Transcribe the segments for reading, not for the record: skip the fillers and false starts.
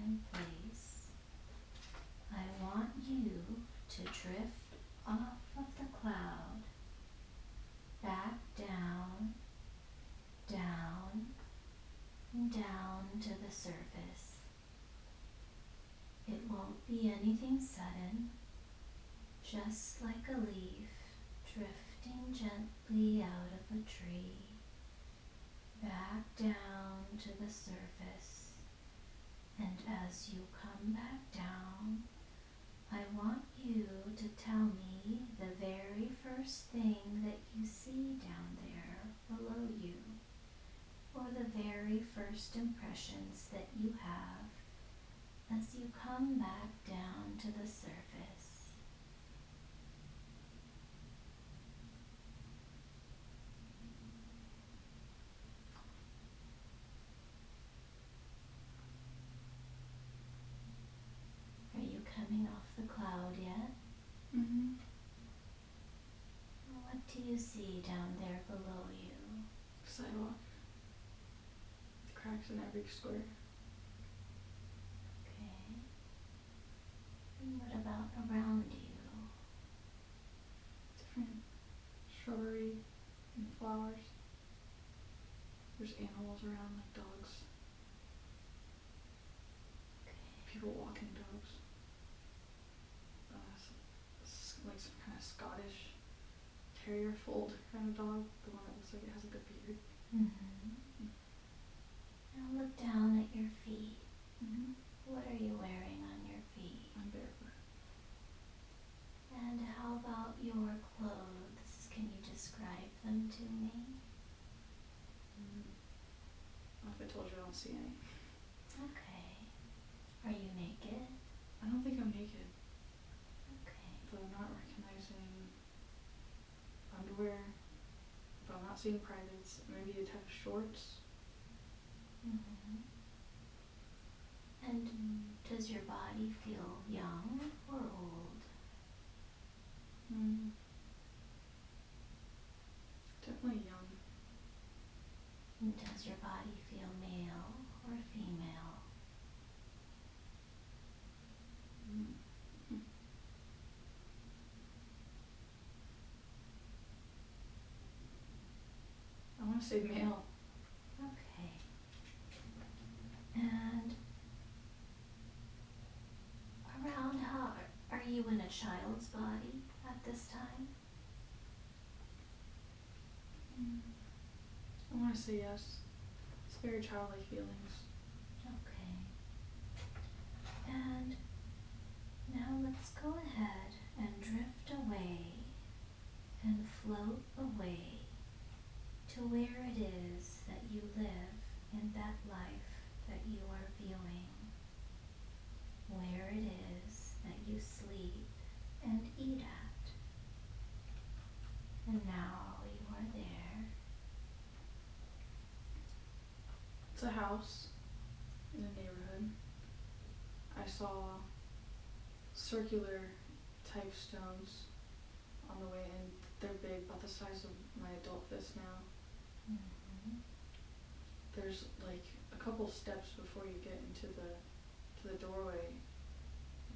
in place, I want you to drift off of the cloud, back down, down, and down to the surface. It won't be anything sudden, just like a leaf drifting gently out of a tree, back down to the surface. And as you come back down, I want you to tell me the very first thing that you see down there below you, or the very first impressions that you have as you come back down to the surface. Are you coming off the cloud yet? Mm-hmm. What do you see down there below you? Sidewalk. Cracks in every square. Okay. And what about around you? Different shrubbery and flowers. There's animals around, like dogs. Okay. People walking dogs. Like some kind of Scottish terrier fold kind of dog. The one that looks like it has like a beard. Mm-hmm. Now look down at your feet. Mm-hmm. What are you wearing on your feet? I'm barefoot. And how about your clothes? Can you describe them to me? What if I told you I don't see any? Okay. Are you naked? I don't think I'm naked. Okay. But I'm not recognizing underwear. But I'm not seeing privates. Maybe a type of shorts. Mm-hmm. And does your body feel young or old? Definitely young. And does your body feel male or female? I want to say male. Okay. And around how are you in a child's body at this time? I want to say yes. It's very childlike feelings. Okay. And now let's go ahead and drift away and float away to where it is that you live in that life that you are viewing, where it is that you sleep and eat at. And now you are there. It's a house in a neighborhood. I saw circular type stones on the way in. They're big, about the size of my adult fist now. Mm-hmm. There's like a couple steps before you get into the doorway,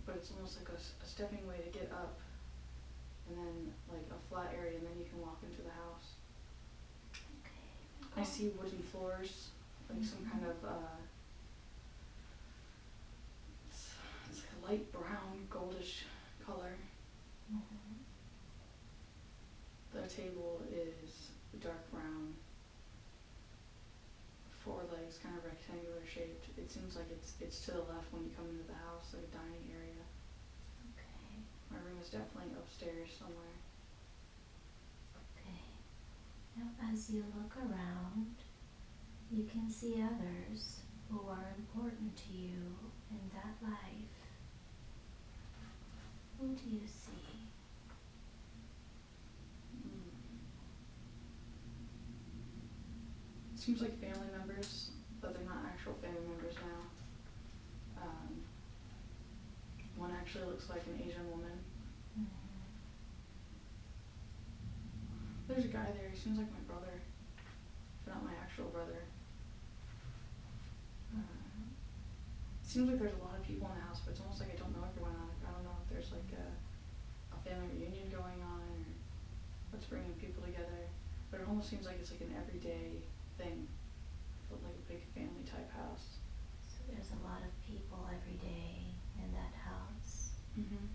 but it's almost like a stepping way to get up, and then like a flat area, and then you can walk into the house. Okay. I see wooden floors, like some kind of it's like a light brown, goldish color. Mm-hmm. The table is dark brown, 4 legs, kind of rectangular shaped. It seems like it's to the left when you come into the house, like a dining area. Okay. My room is definitely upstairs somewhere. Okay. Now as you look around, you can see others who are important to you in that life. Who do you see? Seems like family members, but they're not actual family members now. One actually looks like an Asian woman. Mm-hmm. There's a guy there, he seems like my brother, but not my actual brother. seems like there's a lot of people in the house, but it's almost like I don't know everyone. I don't know if there's like a family reunion going on or what's bringing people together. But it almost seems like it's like an everyday thing, like a big family type house. So there's a lot of people every day in that house. Mhm.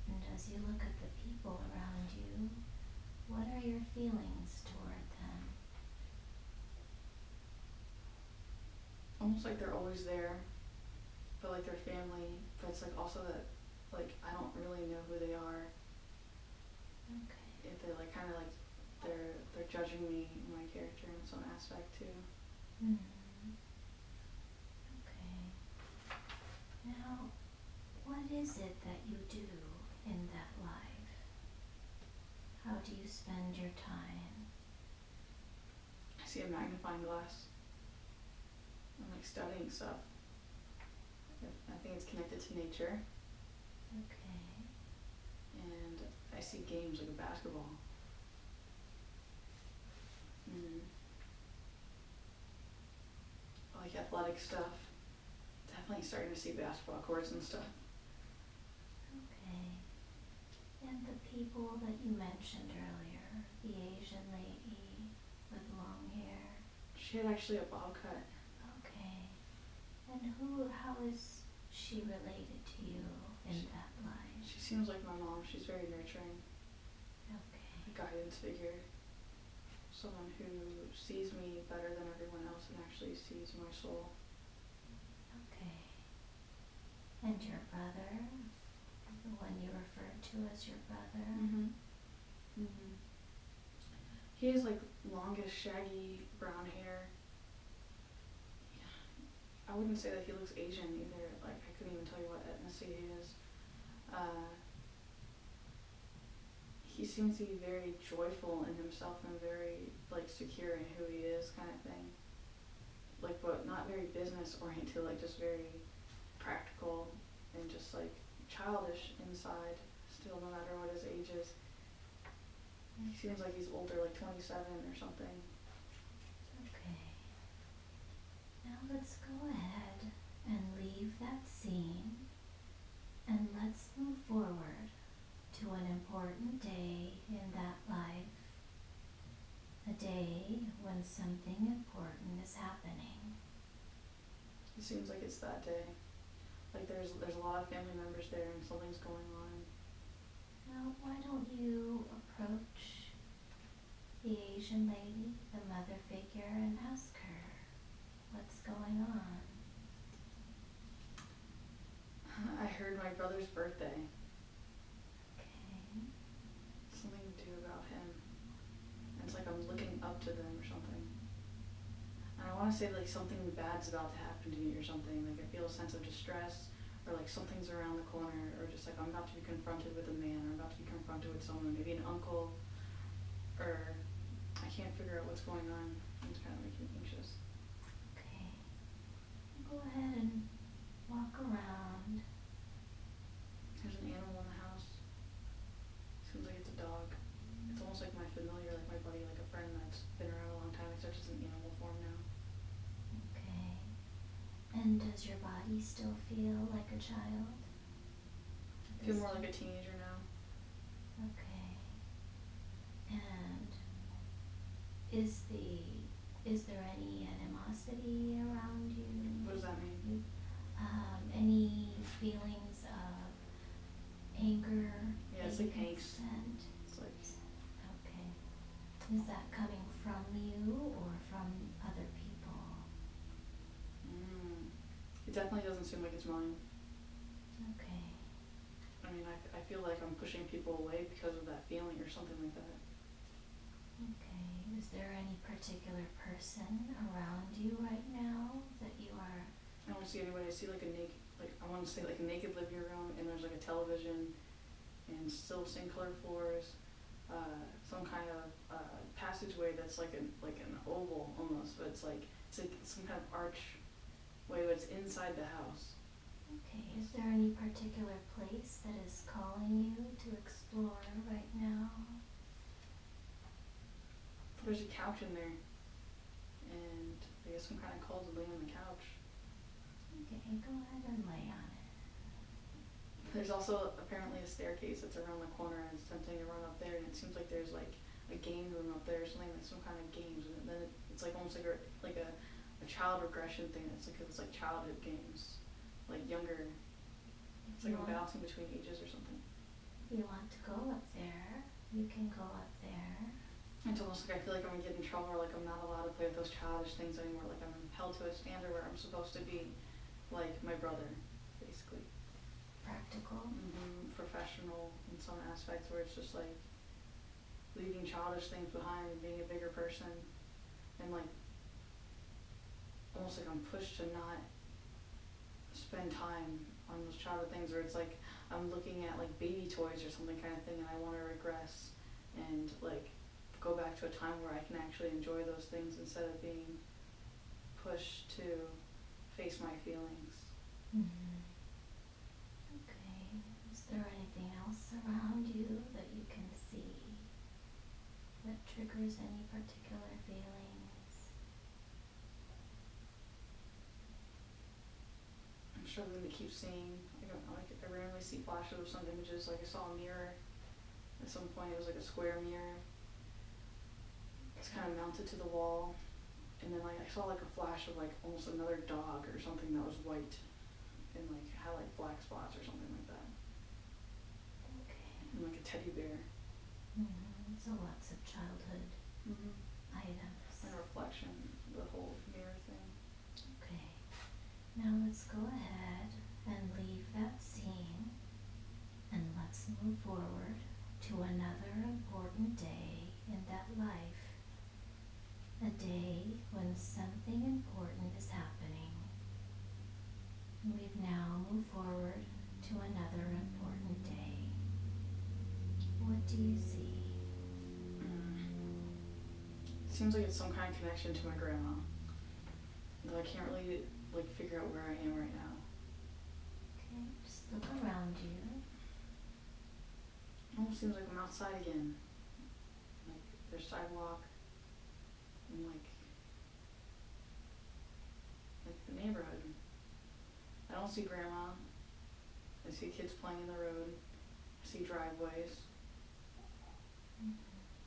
And as you look at the people around you, what are your feelings toward them? Almost like they're always there, but like they're family, but it's like also that like I don't really know who they are. Okay. If they're like kind of like they're judging me and my character in some aspect too. Mm-hmm. Okay. Now, what is it that you do in that life? How do you spend your time? I see a magnifying glass. I'm like studying stuff. I think it's connected to nature. Okay. And I see games like a basketball. Like athletic stuff. Definitely starting to see basketball courts and stuff. Okay. And the people that you mentioned earlier, the Asian lady with long hair. She had actually a bob cut. Okay. And how is she related to you in that life? She seems like my mom. She's very nurturing. Okay. A guidance figure. Someone who sees me better than everyone else and actually sees my soul. Okay. And your brother? The one you referred to as your brother? Mhm. Mhm. He has like longish, shaggy brown hair. I wouldn't say that he looks Asian either. Like I couldn't even tell you what ethnicity he is. He seems to be very joyful in himself and very like secure in who he is, kind of thing. Like, but not very business oriented. Like just very practical and just like childish inside. Still, no matter what his age is. He seems like he's older, like 27 or something. Okay. Now let's go ahead and leave that scene and let's move forward to an important day in that life. A day when something important is happening. It seems like it's that day. Like there's a lot of family members there and something's going on. Now, why don't you approach the Asian lady, the mother figure, and ask her what's going on? I heard my brother's birthday. Okay. Something to do about him. And it's like I'm looking up to them or something. And I want to say like something bad's about to happen to me or something. Like I feel a sense of distress, or like something's around the corner, or just like I'm about to be confronted with a man, or I'm about to be confronted with someone, maybe an uncle, or I can't figure out what's going on. It's kind of making me anxious. Okay. Go ahead and walk around. There's an animal in the house. Seems like it's a dog. It's almost like my familiar, like my buddy, like a friend that's been around a long time, except it's in animal form now. Okay. And does your body still feel like a child? I feel more like a teenager now. Okay. And is there any animosity around you? What does that mean? Any feelings of anger? Yeah, it's like angst. It's like okay. Is that coming from you or from other people? It definitely doesn't seem like it's mine. Okay. I mean, I feel like I'm pushing people away because of that feeling or something like that. Okay. Is there any particular person around you right now that you are? I don't see anybody. I see like I want to say like a naked living room, and there's like a television, and still same colored floors, some kind of passageway that's like an oval almost, but it's like some kind of archway, but it's inside the house. Okay. Is there any particular place that is calling you to explore right now? There's a couch in there, and I guess I'm kind of called to lay on the couch. Okay, go ahead and lay on it. There's also apparently a staircase that's around the corner, and it's tempting to run up there, and it seems like there's like a game room up there or something, like some kind of games, and then it's like almost like a child regression thing. It's like childhood games, like younger. It's like I'm bouncing between ages or something. If you want to go up there, you can go up there. It's almost like I feel like I'm gonna get in trouble, or like I'm not allowed to play with those childish things anymore. Like I'm held to a standard where I'm supposed to be like my brother, basically. Practical. Professional in some aspects, where it's just like leaving childish things behind and being a bigger person, and like almost like I'm pushed to not spend time on those childhood things, where it's like I'm looking at like baby toys or something kind of thing, and I want to regress and like go back to a time where I can actually enjoy those things instead of being pushed to face my feelings. Okay, is there anything else around you that you can see that triggers any particular feelings? I'm struggling to keep seeing. I randomly see flashes of some images. Like I saw a mirror. At some point, it was like a square mirror. It's kind of mounted to the wall, and then like I saw like a flash of like almost another dog or something that was white, and like had like black spots or something like that. Okay. And like a teddy bear. So lots of childhood items. And a reflection, the whole mirror thing. Okay. Now let's go ahead and leave that scene, and let's move forward to another important day in that life. A day when something important is happening. We've now moved forward to another important day. What do you see? It seems like it's some kind of connection to my grandma, though I can't really like figure out where I am right now. Okay, just look around you. It almost seems like I'm outside again. Like there's sidewalk. And like the neighborhood. I don't see grandma. I see kids playing in the road. I see driveways.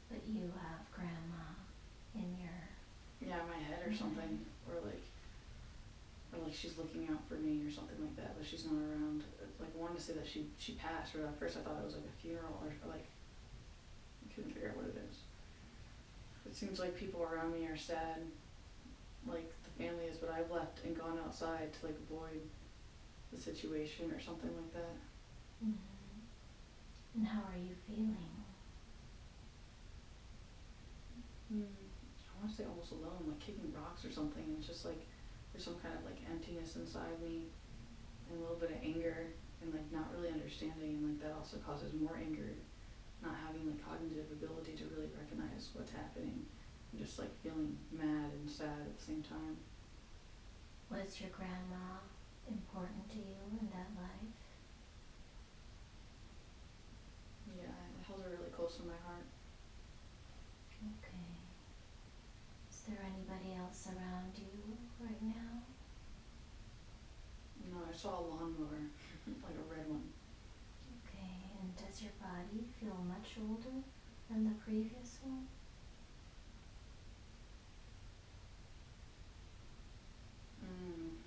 But you have grandma in your... Yeah, in my head or something. Or like she's looking out for me or something like that, but she's not around. Like I wanted to say that she passed, or at first I thought it was like a funeral, or like I couldn't figure out what it is. It seems like people around me are sad, like the family is, but I've left and gone outside to like avoid the situation or something like that. And how are you feeling? I want to say almost alone, like kicking rocks or something, and it's just like there's some kind of like emptiness inside me, and a little bit of anger, and like not really understanding, and like that also causes more anger. Not having the cognitive ability to really recognize what's happening, and just like feeling mad and sad at the same time. Was your grandma important to you in that life? Yeah, I held her really close to my heart. Okay. Is there anybody else around you right now? No, I saw a lawnmower, like a red one. Okay, and does your body feel much older than the previous one? I'm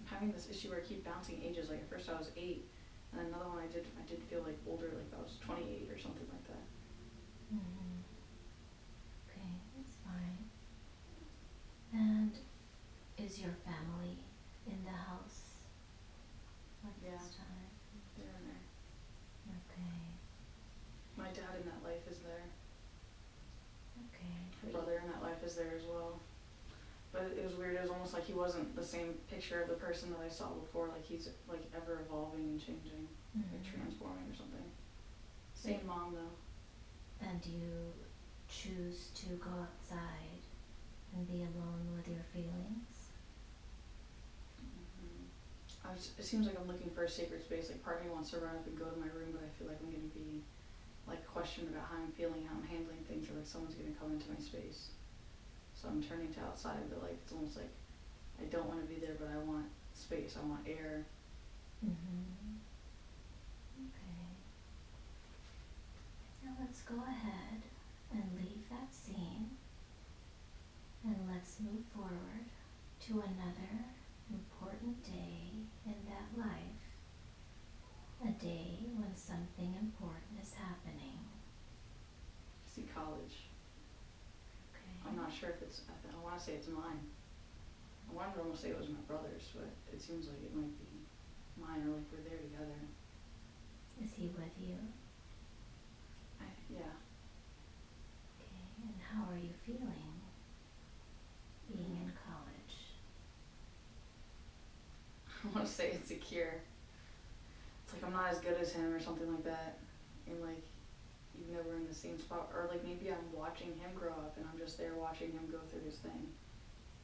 having this issue where I keep bouncing ages. Like at first I was 8, and then another one I did feel like older, like I was 28 or something like that. Okay, that's fine. And is your family in the house at this time? They're in there. Okay. My dad in that life is there. Okay. My brother in that life is there as well. But it was weird. It was almost like he wasn't the same picture of the person that I saw before. Like he's like ever evolving and changing, like transforming or something. Same mom though. And do you choose to go outside and be alone with your feelings? It seems like I'm looking for a sacred space. Like part of me wants to run up and go to my room, but I feel like I'm going to be like questioned about how I'm feeling, how I'm handling things, or like someone's going to come into my space. So I'm turning to outside, but like it's almost like I don't want to be there, but I want space. I want air. Mm-hmm. Okay. Now let's go ahead and leave that scene, and let's move forward to another important day in that life. A day when something important is happening. I see college. Okay. I'm not sure if it's, I want to say it's mine. I wanted to almost say it was my brother's, but it seems like it might be mine, or like we're there together. Is he with you? Yeah. Okay, and how are you feeling being in college? I want to say insecure. It's like I'm not as good as him or something like that. And like, even though we're in the same spot, or like maybe I'm watching him grow up and I'm just there watching him go through his thing.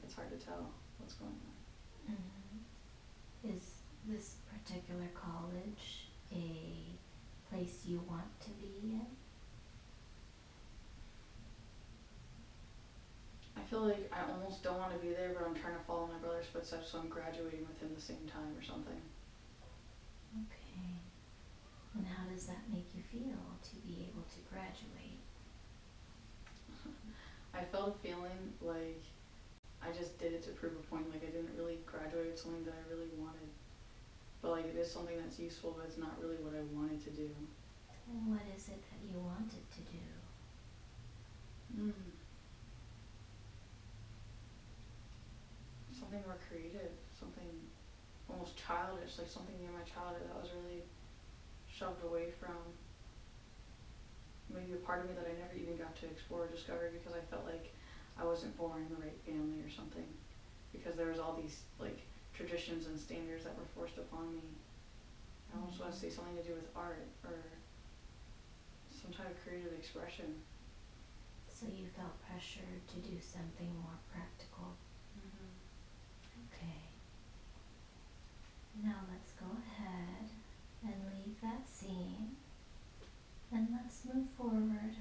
It's hard to tell what's going on. Mm-hmm. Is this particular college a place you want to be in? I feel like I almost don't want to be there, but I'm trying to follow my brother's footsteps, so I'm graduating with him the same time or something. Okay. And how does that make you feel to be able to graduate? I felt a feeling like I just did it to prove a point, like I didn't really graduate with something that I really wanted. But like it is something that's useful, but it's not really what I wanted to do. And what is it that you wanted to do? Something more creative, something almost childish, like something near my childhood that was really shoved away from. Maybe a part of me that I never even got to explore or discover because I felt like I wasn't born in the right family or something. Because there was all these like traditions and standards that were forced upon me. I almost want to say something to do with art or some type of creative expression. So you felt pressured to do something more practical. Okay. Now let's go ahead and leave that scene, and let's move forward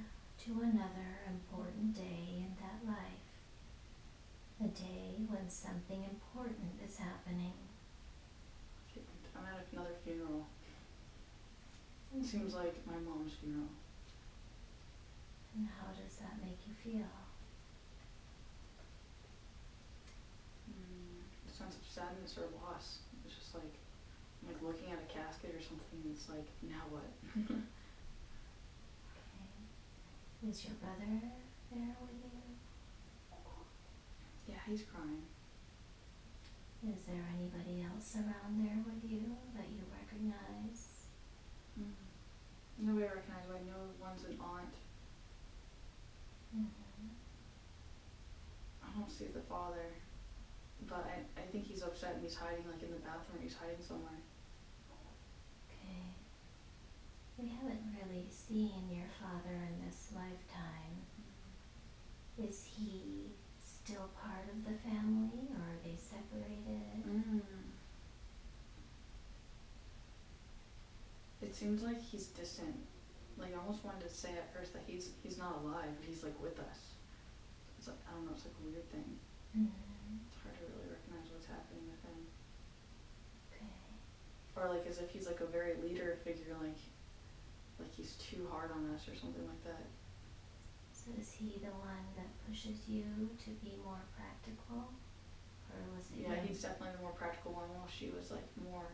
to another important day in that life. A day when something important is happening. I'm at another funeral. It seems like my mom's funeral. And how does that make you feel? A sense of sadness or loss. It's just like I'm like looking at a casket or something. It's like, now what? Okay. Is your brother there with you? Yeah, he's crying. Is there anybody else around there with you that you recognize? Nobody I recognize, but I know one's an aunt. I don't see the father, but I think he's upset and he's hiding like in the bathroom. He's hiding somewhere. Okay. We haven't really seen your father in this lifetime. Is he still part of the family, or are they separated? It seems like he's distant. Like I almost wanted to say at first that he's not alive, but he's like with us. It's like, I don't know, it's like a weird thing. It's hard to really recognize what's happening with him. Okay. Or like as if he's like a very leader figure, like he's too hard on us or something like that. So is he the one that pushes you to be more practical? Or was it Yeah, you? he's definitely the more practical one, while she was like more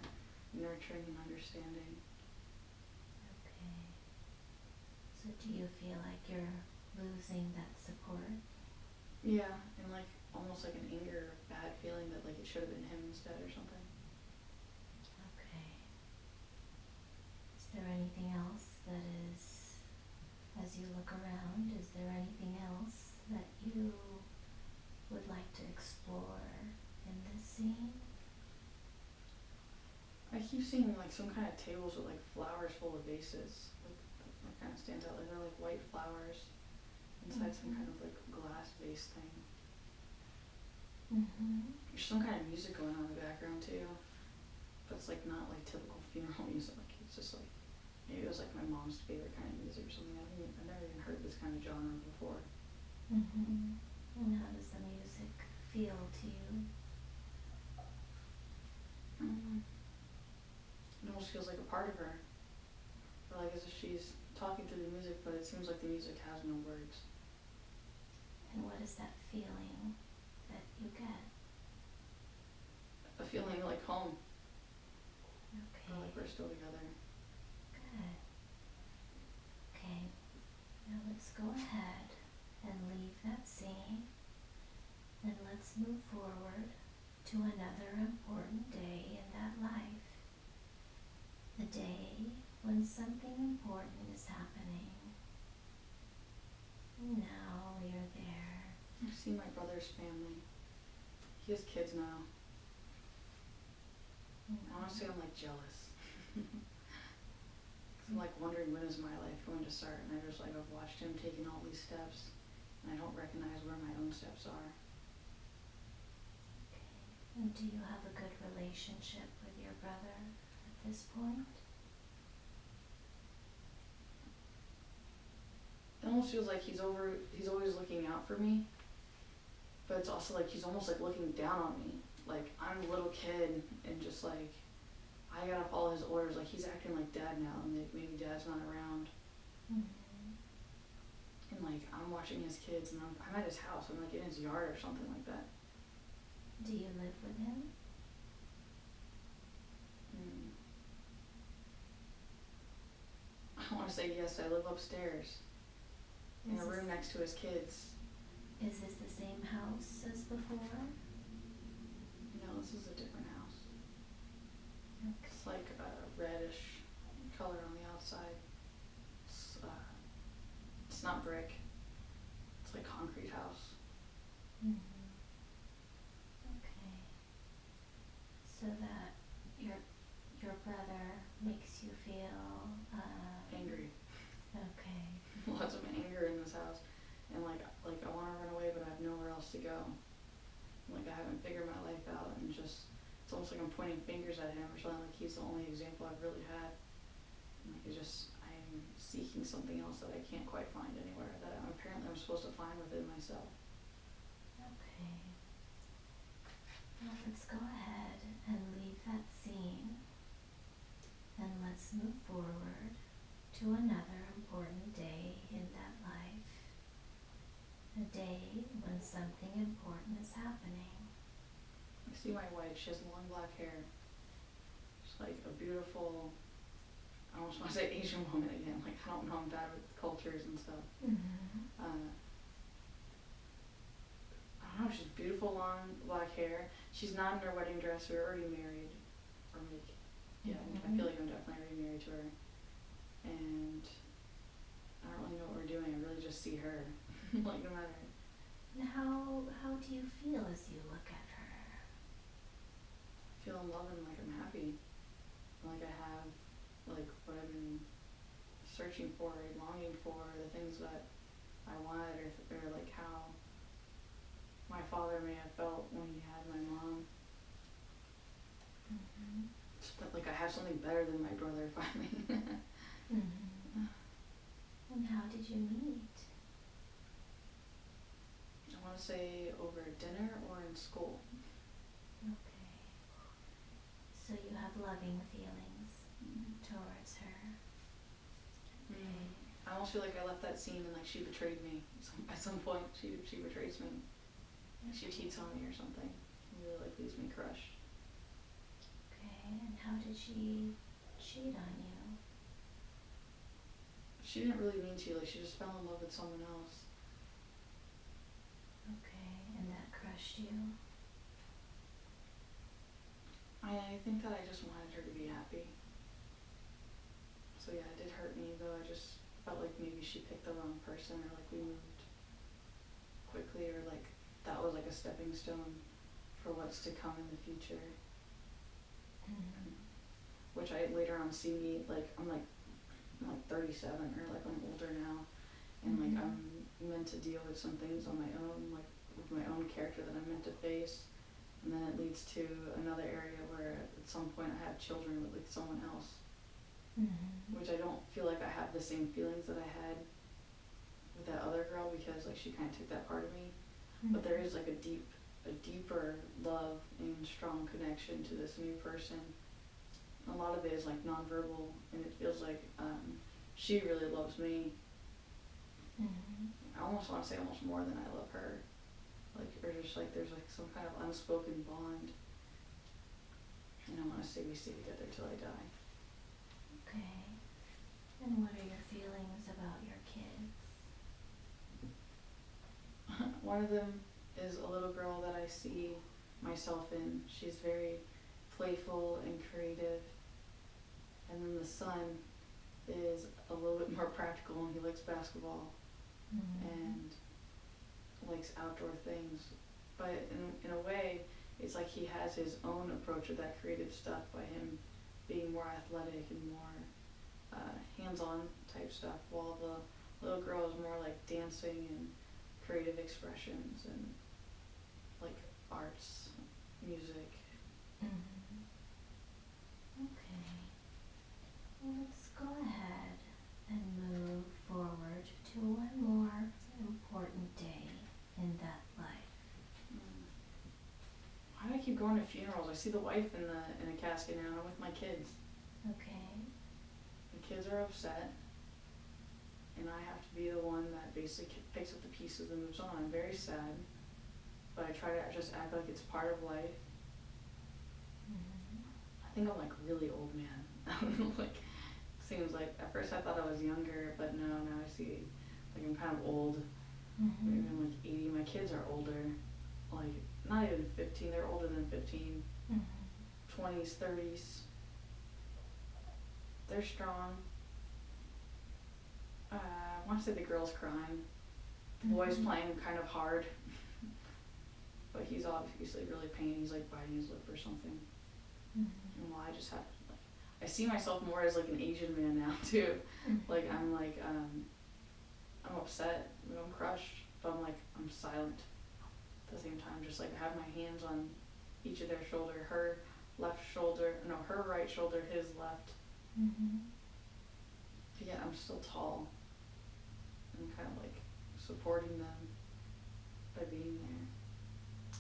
nurturing and understanding. Okay. So do you feel like you're losing that support? Yeah, and like almost like an anger, bad feeling that like it should have been him instead or something. Okay. Is there anything else that is, as you look around, is there anything else that you would like to explore in this scene? I keep seeing like some kind of tables with like flowers full of vases. Like that kind of stands out. Like they're like white flowers inside some kind of like glass vase thing. There's some kind of music going on in the background too, but it's like not like typical funeral music. Like it's just like maybe it was like my mom's favorite kind of music or something. I've never even heard this kind of genre before. And how does the music feel to you? almost feels like a part of her. Or like as if she's talking through the music, but it seems like the music has no words. And what is that feeling that you get? A feeling like home. Okay. Or like we're still together. Good. Okay. Now let's go ahead and leave that scene. And let's move forward to another important day in that life. The day when something important is happening. And now we are there. I see my brother's family. He has kids now. Honestly, I'm like jealous. I'm like wondering when is my life going to start, and I've watched him taking all these steps, and I don't recognize where my own steps are. Okay. And do you have a good relationship with your brother at this point? It almost feels like he's always looking out for me, but it's also like he's almost like looking down on me. Like I'm a little kid and just like I gotta follow his orders. Like he's acting like dad now, and like maybe dad's not around. Mm-hmm. And like I'm watching his kids, and I'm at his house. I'm like in his yard or something like that. Do you live with him? I want to say yes. I live upstairs in a room next to his kids. Is this the same house as before? No, this is a different house. Okay. It's like a reddish color on the outside. It's not brick. It's like concrete house. Mm-hmm. Okay. So that your brother makes you feel Angry. Okay. Lots of anger in this house, and like I want to run away, but I have nowhere else to go. Like I haven't figured my life out, and just it's almost like I'm pointing fingers at him or something. Like he's the only example I've really had. And like I'm seeking something else that I can't quite find anywhere, that I'm supposed to find within myself. Okay. Well, let's go ahead and leave that scene, and let's move forward to another important day in that life. A day when something important is happening. I see my wife. She has long black hair. She's like a beautiful, I almost want to say Asian woman again. Like I don't know, I'm bad with cultures and stuff. Mm-hmm. I don't know, she's beautiful long black hair. She's not in her wedding dress. We're already married. Or like, yeah, I feel like I'm definitely already married to her. And I don't really know what we're doing. I really just see her. Like no matter. And how do you feel as you look at her? I feel in love and like I'm happy. Like I have like what I've been searching for, longing for, the things that I wanted, or like how my father may have felt when he had my mom. Mm-hmm. But like I have something better than my brother finally. Mm-hmm. And how did you meet? I want to say over dinner or in school. Okay. So you have loving feelings towards her. Okay. I almost feel like I left that scene and like she betrayed me. At some point she betrays me. She cheats on me or something. It really like leaves me crushed. Okay, and how did she cheat on you? She didn't really mean to. Like she just fell in love with someone else. Okay, and that crushed you? I think that I just wanted her to be happy. So yeah, it did hurt me, though. I just felt like maybe she picked the wrong person, or like we moved quickly, or like that was like a stepping stone for what's to come in the future. Mm-hmm. Which I later on see me, like I'm like 37, or like I'm older now, and like I'm meant to deal with some things on my own, like with my own character that I'm meant to face, and then it leads to another area where at some point I have children with like someone else, which I don't feel like I have the same feelings that I had with that other girl, because like she kind of took that part of me, but there is like a deeper love and strong connection to this new person, a lot of it is like nonverbal, and it feels like she really loves me. I almost want to say almost more than I love her. Like, or just like there's like some kind of unspoken bond, and I want to say we stay together till I die. Okay. And what are your feelings about your kids? One of them is a little girl that I see myself in. She's very playful and creative. And then the son is a little bit more practical, and he likes basketball and likes outdoor things. But in a way, it's like he has his own approach of that creative stuff by him being more athletic and more hands-on type stuff, while the little girl is more like dancing and creative expressions and like arts, music. Okay. Well, let's go ahead and move forward to one more important day in that life. Why do I keep going to funerals? I see the wife in a casket now, and I'm with my kids. Okay. The kids are upset, and I have to be the one that basically picks up the pieces and moves on. I'm very sad, but I try to just act like it's part of life. I think I'm like really old, man. Like, seems like at first I thought I was younger, but no, now I see like I'm kind of old. Maybe I'm like 80. My kids are older, like not even 15. They're older than 15. 20s, 30s. They're strong. I want to say the girl's crying. The boy's playing kind of hard, but he's obviously really pained. He's like biting his lip or something. And well, I just have to, like, I see myself more as like an Asian man now too. Like I'm I'm upset, I'm crushed, but I'm silent at the same time. Just like I have my hands on each of their shoulder, her right shoulder, his left. But yet I'm still tall. I'm kind of like supporting them by being there.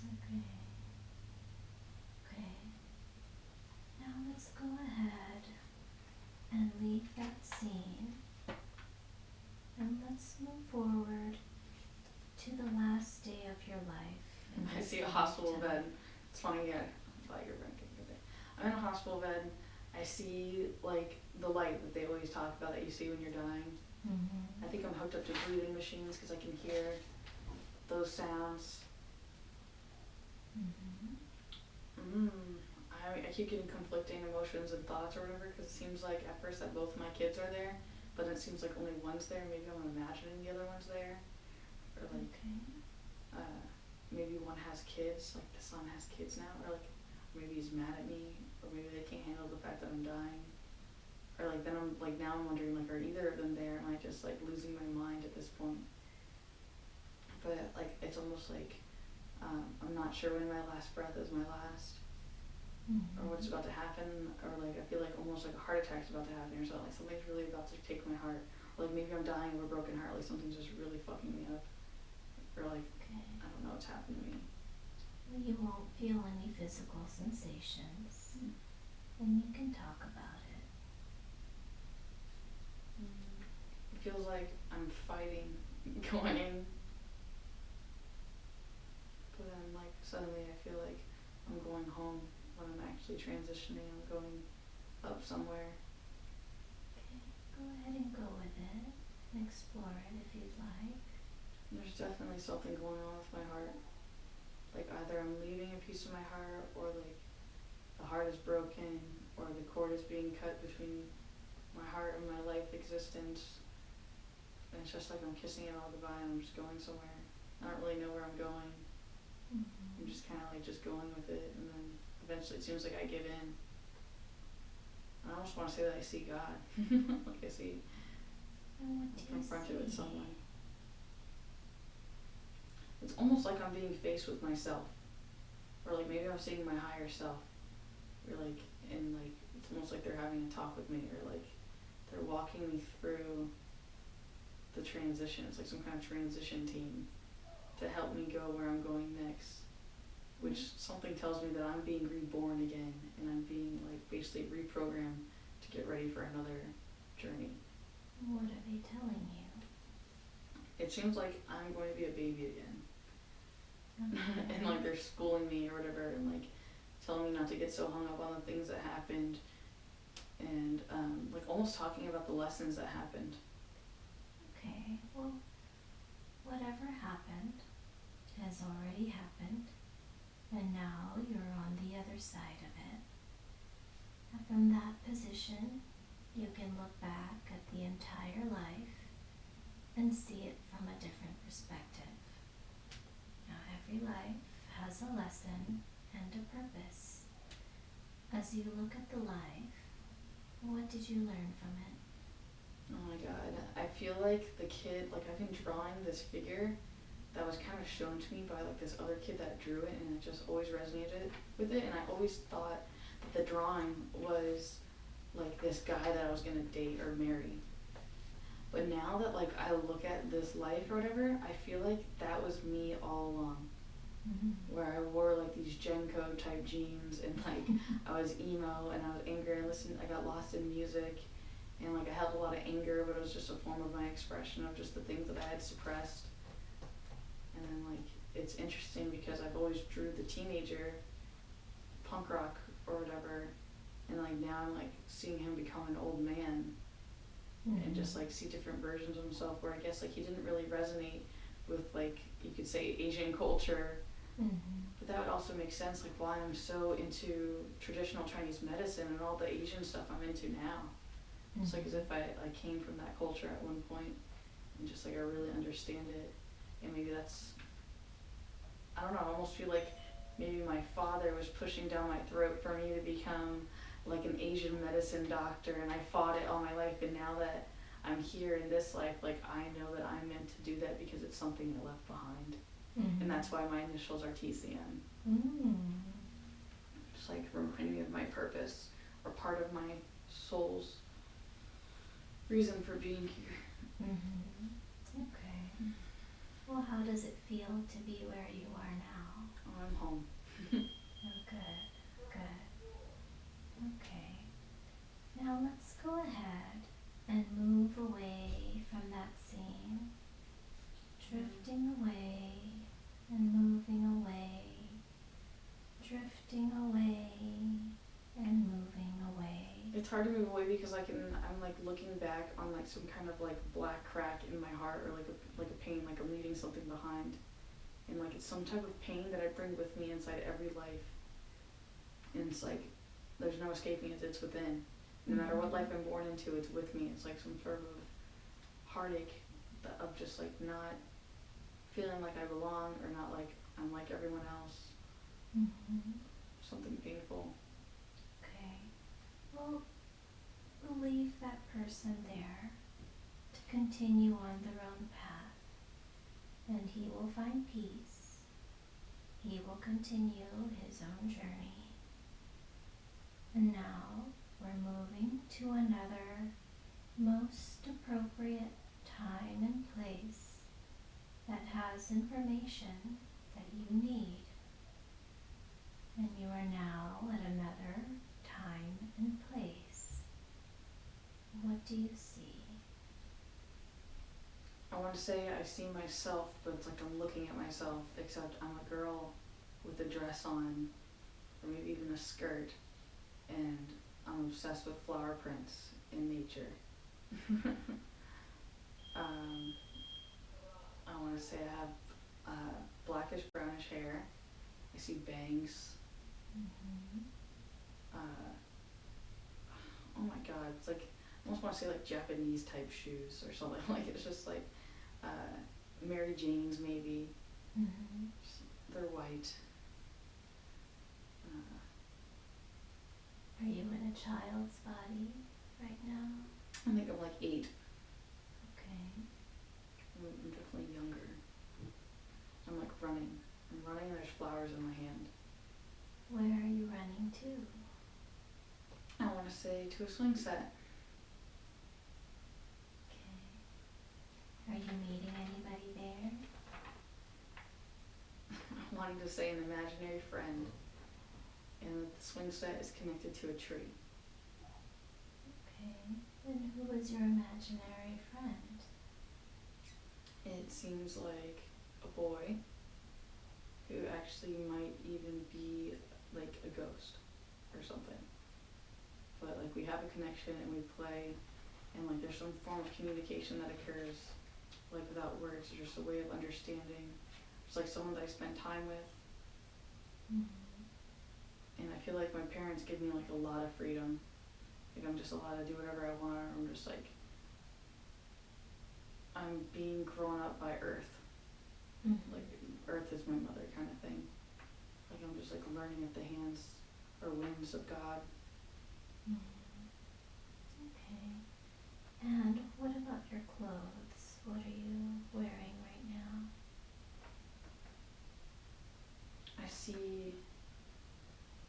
Okay. Okay. Now let's go ahead and leave that scene, and let's move forward to the last day of your life. I see a hospital bed. It's funny, yeah. I thought you were going to get there. I'm in a hospital bed. I see like the light that they always talk about that you see when you're dying. I think I'm hooked up to breathing machines because I can hear those sounds. I keep getting conflicting emotions and thoughts or whatever, because it seems like at first that both my kids are there, but it seems like only one's there. Maybe I'm imagining the other one's there, or like maybe one has kids, like the son has kids now, or like maybe he's mad at me, or maybe they can't handle the fact that I'm dying, or like then I'm like now I'm wondering like are either of them there? Am I just like losing my mind at this point? But like it's almost like I'm not sure when my last breath is my last. Or what's about to happen, or like I feel like almost like a heart attack's about to happen or something, like something's really about to take my heart, or like maybe I'm dying of a broken heart, like something's just really fucking me up, or like I don't know what's happened to me. You won't feel any physical sensations, and you can talk about it. It feels like I'm fighting going in, but then like suddenly I feel like I'm going home. When I'm actually transitioning, I'm going up somewhere. Okay, go ahead and go with it and explore it if you'd like. There's definitely something going on with my heart. Like either I'm leaving a piece of my heart, or like the heart is broken, or the cord is being cut between my heart and my life existence. And it's just like I'm kissing it all goodbye and I'm just going somewhere. I don't really know where I'm going. I'm just kind of like just going with it, and then eventually it seems like I give in. I almost want to say that I see God. Like I see, I'm confronted with someone. It's almost like I'm being faced with myself. Or like maybe I'm seeing my higher self. Or like, and like, it's almost like they're having a talk with me, or like they're walking me through the transition. It's like some kind of transition team to help me go where I'm going next. Which something tells me that I'm being reborn again, and I'm being like basically basically reprogram to get ready for another journey. What are they telling you? It seems like I'm going to be a baby again. Okay. And like they're schooling me or whatever, and like telling me not to get so hung up on the things that happened, and like almost talking about the lessons that happened. Okay, well, whatever happened has already happened, and now you're on the other side of it. And from that position, you can look back at the entire life and see it from a different perspective. Now, every life has a lesson and a purpose. As you look at the life, what did you learn from it? Oh my god, I feel like the kid, like I've been drawing this figure that was kind of shown to me by like this other kid that drew it, and it just always resonated with it, and I always thought that the drawing was like this guy that I was gonna date or marry. But now that like I look at this life or whatever, I feel like that was me all along. Mm-hmm. Where I wore like these Genko type jeans, and like I was emo and I was angry and I got lost in music, and like I held a lot of anger, but it was just a form of my expression of just the things that I had suppressed. And then like it's interesting because I've always drew the teenager punk rock or whatever, and like now I'm like seeing him become an old man. Mm-hmm. And just like see different versions of himself, where I guess like he didn't really resonate with like you could say Asian culture. Mm-hmm. But that would also make sense like why I'm so into traditional Chinese medicine and all the Asian stuff I'm into now. Mm-hmm. It's like as if I came from that culture at one point, and just like I really understand it. And maybe that's, I don't know, I almost feel like maybe my father was pushing down my throat for me to become like an Asian medicine doctor, and I fought it all my life, and now that I'm here in this life, like I know that I'm meant to do that because it's something I left behind. Mm-hmm. And that's why my initials are TCM. Mm-hmm. Just like reminding me of my purpose, or part of my soul's reason for being here. Mm-hmm. Okay. Well, how does it feel to be where you are now? Oh, I'm home. Oh, good, good. Okay. Now let's go ahead and move away from that scene, drifting away and moving away, drifting away and moving away. It's hard to move away because I'm like looking back on like some kind of like black crack in my heart, or like a pain, like I'm leaving something behind, and like it's some type of pain that I bring with me inside every life, and it's like there's no escaping it. It's within. No matter what life I'm born into, it's with me. It's like some sort of heartache of just like not feeling like I belong, or not like I'm like everyone else. Mm-hmm. Something painful. Okay. Well, we'll leave that person there to continue on their own path, and he will find peace. He will continue his own journey. And now we're moving to another most appropriate time and place that has information that you need. And you are now at another time and place. What do you see? I want to say I see myself, but it's like I'm looking at myself, except I'm a girl with a dress on, or maybe even a skirt, and I'm obsessed with flower prints in nature. I want to say I have blackish brownish hair. I see bangs. Mm-hmm. Oh my god, it's like I almost want to say like Japanese type shoes or something. Like it's just like Mary Jane's maybe. Mm-hmm. They're white. Are you in a child's body right now? I think I'm like 8. Okay. I'm definitely younger. I'm like running. I'm running and there's flowers in my hand. Where are you running to? I want to say to a swing set. Okay. Are you meeting anybody there? I'm wanting to say an imaginary friend. And the swing set is connected to a tree. Okay. And who was your imaginary friend? It seems like a boy who actually might even be like a ghost or something. But like we have a connection and we play, and like there's some form of communication that occurs like without words. There's just a way of understanding. It's like someone that I spend time with. And I feel like my parents give me like a lot of freedom. Like I'm just allowed to do whatever I want. I'm just like, I'm being grown up by Earth. Like Earth is my mother kind of thing. Like I'm just like learning at the hands or wings of God. Okay. And what about your clothes? What are you wearing right now? I see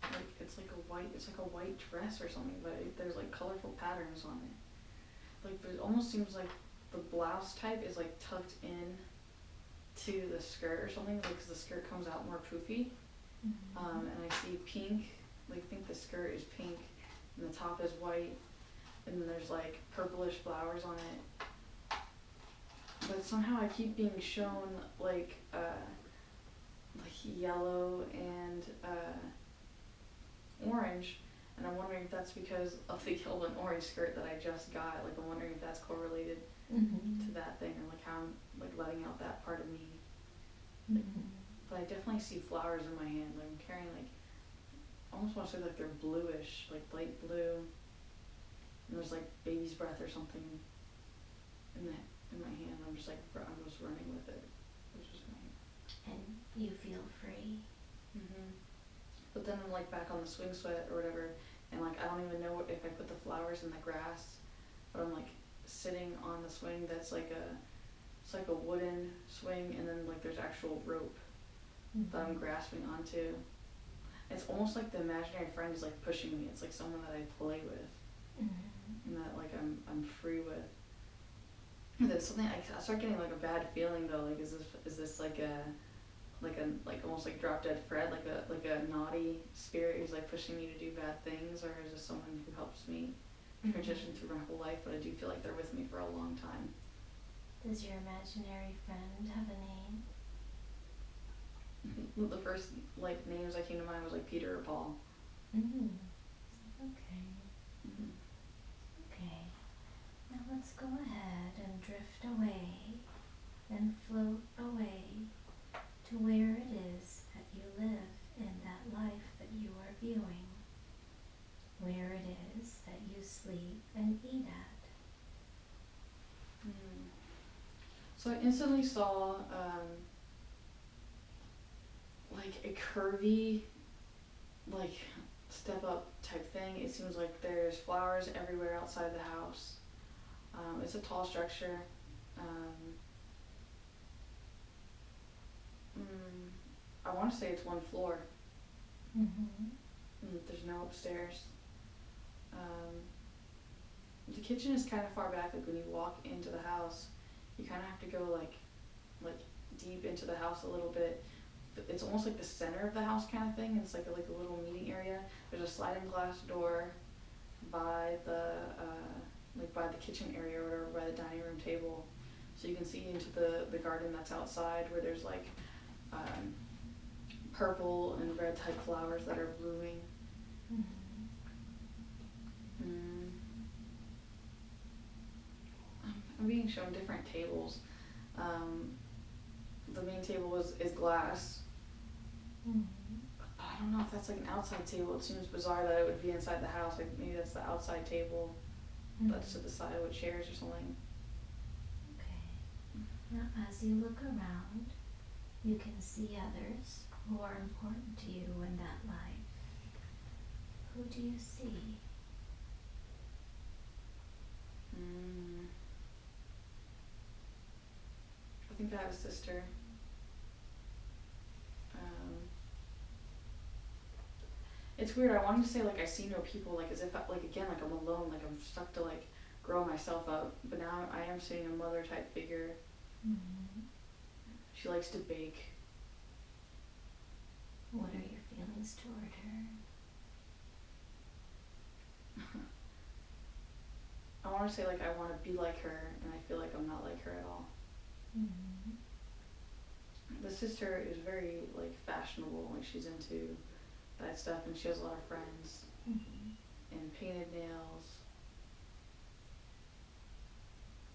like it's like a white dress or something, but there's like colorful patterns on it. Like it almost seems like the blouse type is like tucked in to the skirt or something, like 'cause the skirt comes out more poofy. And I see pink, like I think the skirt is pink and the top is white, and then there's like purplish flowers on it. But somehow I keep being shown like yellow and orange, and I'm wondering if that's because of the yellow and orange skirt that I just got. Like I'm wondering if that's correlated to that thing, or like how I'm like letting out that part of me. But I definitely see flowers in my hand. Like I'm carrying like, I almost want to say like they're bluish, like light blue. And there's like baby's breath or something in my hand. I'm just running with it. It's just in my hand. And you feel free. But then I'm like back on the swing set or whatever, and like I don't even know if I put the flowers in the grass, but I'm like sitting on the swing that's like it's like a wooden swing, and then like there's actual rope that I'm grasping onto. It's almost like the imaginary friend is like pushing me. It's like someone that I play with, and that like I'm free with. And then something I start getting like a bad feeling though. Like is this like almost like drop dead Fred, like a naughty spirit who's like pushing me to do bad things, or is this someone who helps me transition through my whole life? But I do feel like they're with me for a long time. Does your imaginary friend have a name? The first like names that came to mind was like Peter or Paul. Okay. Okay. Now let's go ahead and drift away and float away to where it is that you live in that life that you are viewing, where it is that you sleep and eat at. So I instantly saw like a curvy, like step up type thing. It seems like there's flowers everywhere outside the house. It's a tall structure. I want to say it's one floor. There's no upstairs. The kitchen is kind of far back. Like when you walk into the house, you kind of have to go like deep into the house a little bit. It's almost like the center of the house kind of thing. It's like a little meeting area. There's a sliding glass door by the by the kitchen area or whatever, by the dining room table, so you can see into the garden that's outside, where there's like purple and red type flowers that are blooming. I'm being shown different tables. The main table is glass. I don't know if that's like an outside table. It seems bizarre that it would be inside the house. Like maybe that's the outside table that's to the side with chairs or something. Okay. Now as you look around, you can see others who are important to you in that life. Who do you see? I think I have a sister. It's weird. I wanted to say like I see no people, like as if like again like I'm alone, like I'm stuck to like grow myself up. But now I am seeing a mother type figure. She likes to bake. What are your feelings toward her? want to say like I want to be like her, and I feel like I'm not like her at all. Mm-hmm. The sister is very like fashionable, like she's into that stuff, and she has a lot of friends, Mm-hmm. and painted nails.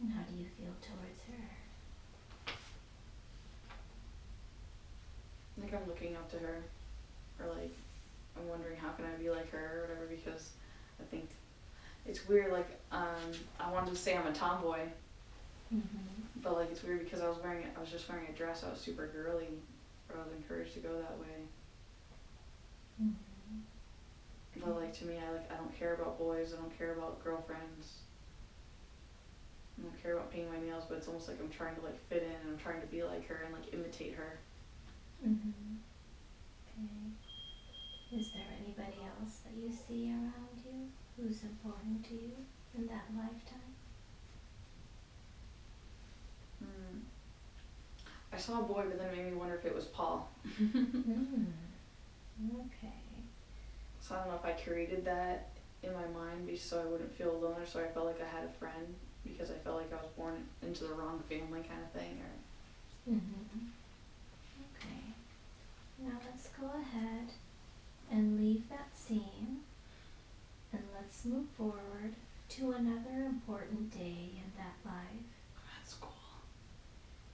And how do you feel towards her? I think I'm looking up to her, or like I'm wondering how can I be like her or whatever, because I think it's weird, like I wanted to say I'm a tomboy, Mm-hmm. but like it's weird because I was just wearing a dress. I was super girly, but I was encouraged to go that way. Mm-hmm. But like to me, I don't care about boys. I don't care about girlfriends. I don't care about painting my nails. But it's almost like I'm trying to like fit in, and I'm trying to be like her and like imitate her. Mm-hmm. Okay. Is there anybody else that you see around you who's important to you in that lifetime? I saw a boy, but then it made me wonder if it was Paul. Okay. So I don't know if I created that in my mind so I wouldn't feel alone, or so I felt like I had a friend because I felt like I was born into the wrong family kind of thing. Or Okay. Now let's go ahead and leave that scene, and let's move forward to another important day in that life. at school,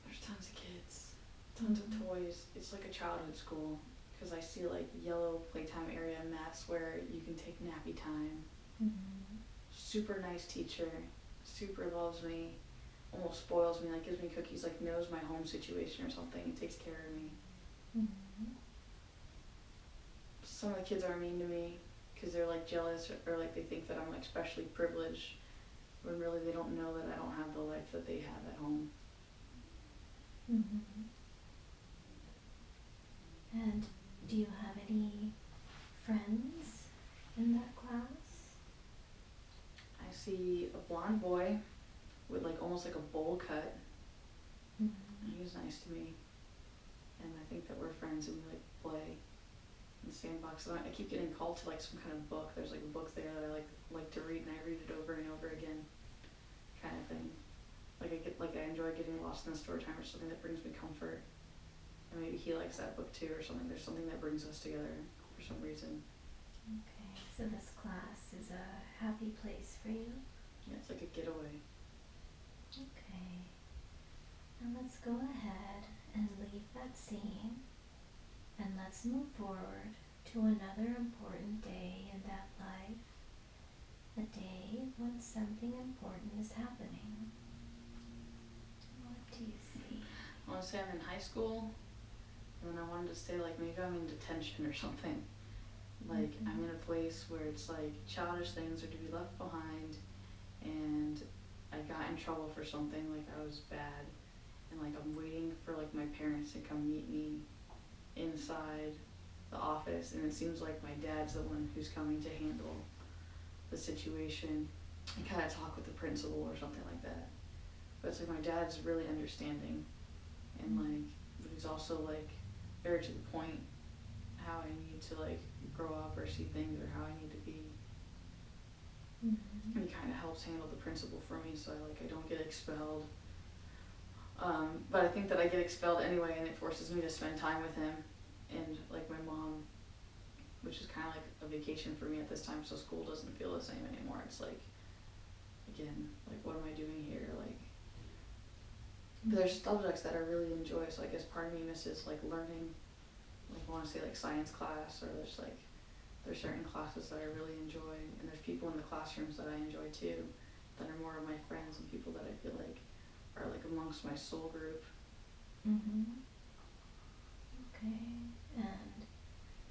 there's tons of kids, tons of toys. It's like a childhood school because I see like yellow playtime area mats where you can take nappy time. Mm-hmm. Super nice teacher, super loves me, almost spoils me, like gives me cookies, like knows my home situation or something, takes care of me. Mm-hmm. Some of the kids are mean to me because they're like jealous, or like they think that I'm like specially privileged, when really they don't know that I don't have the life that they have at home. Mm-hmm. And do you have any friends in that class? I see a blonde boy with like almost like a bowl cut. Mm-hmm. And he's nice to me, and I think that we're friends and we like play in the sandbox. And I keep getting called to like some kind of book. There's like a book there that I like to read, and I read it over and over again, kind of thing. Like I enjoy getting lost in the story time or something that brings me comfort. And maybe he likes that book too, or something. There's something that brings us together for some reason. Okay, so this class is a happy place for you? Yeah, it's like a getaway. Okay. Now let's go ahead and leave that scene, and let's move forward to another important day in that life. A day when something important is happening. What do you see? I want to say I'm in high school, and then I wanted to say like maybe I'm in detention or something. Like I'm in a place where it's like childish things are to be left behind, and I got in trouble for something, like I was bad, and like I'm waiting for like my parents to come meet me inside the office, and it seems like my dad's the one who's coming to handle the situation and kind of talk with the principal or something like that. But it's like my dad's really understanding, and like, but he's also like very to the point how I need to like grow up or see things, or how I need to be. Mm-hmm. And he kind of helps handle the principal for me, so I don't get expelled. But I think that I get expelled anyway, and it forces me to spend time with him and like my mom, which is kind of like a vacation for me at this time. So school doesn't feel the same anymore. It's like, again, like what am I doing here? Like, but there's subjects that I really enjoy. So I guess part of me misses like learning. Like I want to say like science class, or there's certain classes that I really enjoy, and there's people in the classrooms that I enjoy too, that are more of my friends and people that I feel like are like amongst my soul group. Mm-hmm. Okay, and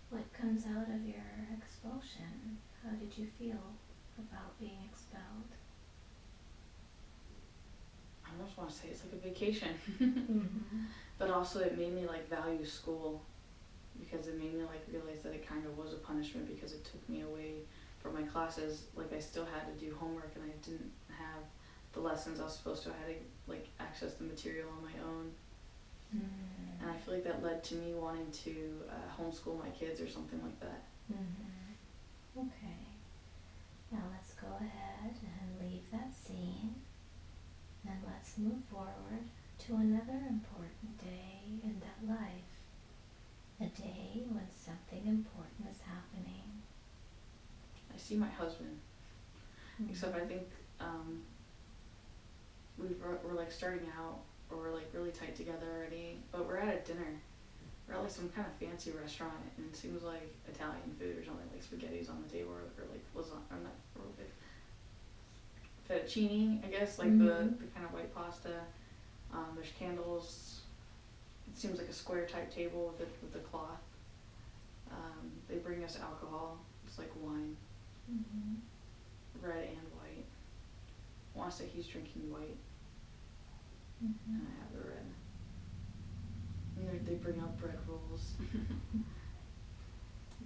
what comes out of your expulsion? How did you feel about being expelled? I almost want to say it's like a vacation. Mm-hmm. But also it made me like value school, because it made me like realize that it kind of was a punishment, because it took me away from my classes. Like I still had to do homework, and I didn't have the lessons I was supposed to. I had to like access the material on my own. Mm-hmm. And I feel like that led to me wanting to homeschool my kids or something like that. Mm-hmm. Okay. Now let's go ahead and leave that scene. let's move forward to another important day in that life. A day when something important is happening. I see my husband. Except I think we're like starting out, or we're like really tight together already, but we're at a dinner. We're at like some kind of fancy restaurant, and it seems like Italian food or something, like spaghetti's on the table, or like lasagna, or not, or like fettuccine, I guess, like the kind of white pasta. There's candles. It seems like a square type table with the cloth. They bring us alcohol. It's like wine, red and white. I want to say he's drinking white, and I have the red. And they bring out bread rolls.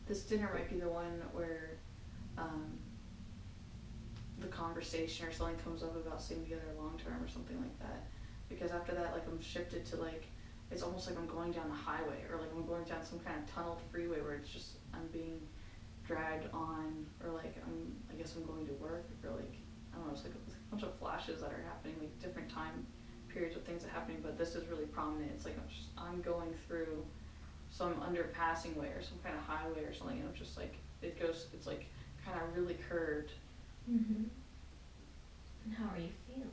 This dinner might be the one where the conversation or something comes up about staying together long term or something like that. Because after that, like, I'm shifted to like, it's almost like I'm going down the highway, or like I'm going down some kind of tunneled freeway where it's just, I'm being dragged on, or like I guess I'm going to work, or like, I don't know, it's like a bunch of flashes that are happening, like different time periods of things that are happening, but this is really prominent. It's like I'm going through some underpassing way or some kind of highway or something, and it's just like, it's like kind of really curved. And how are you feeling?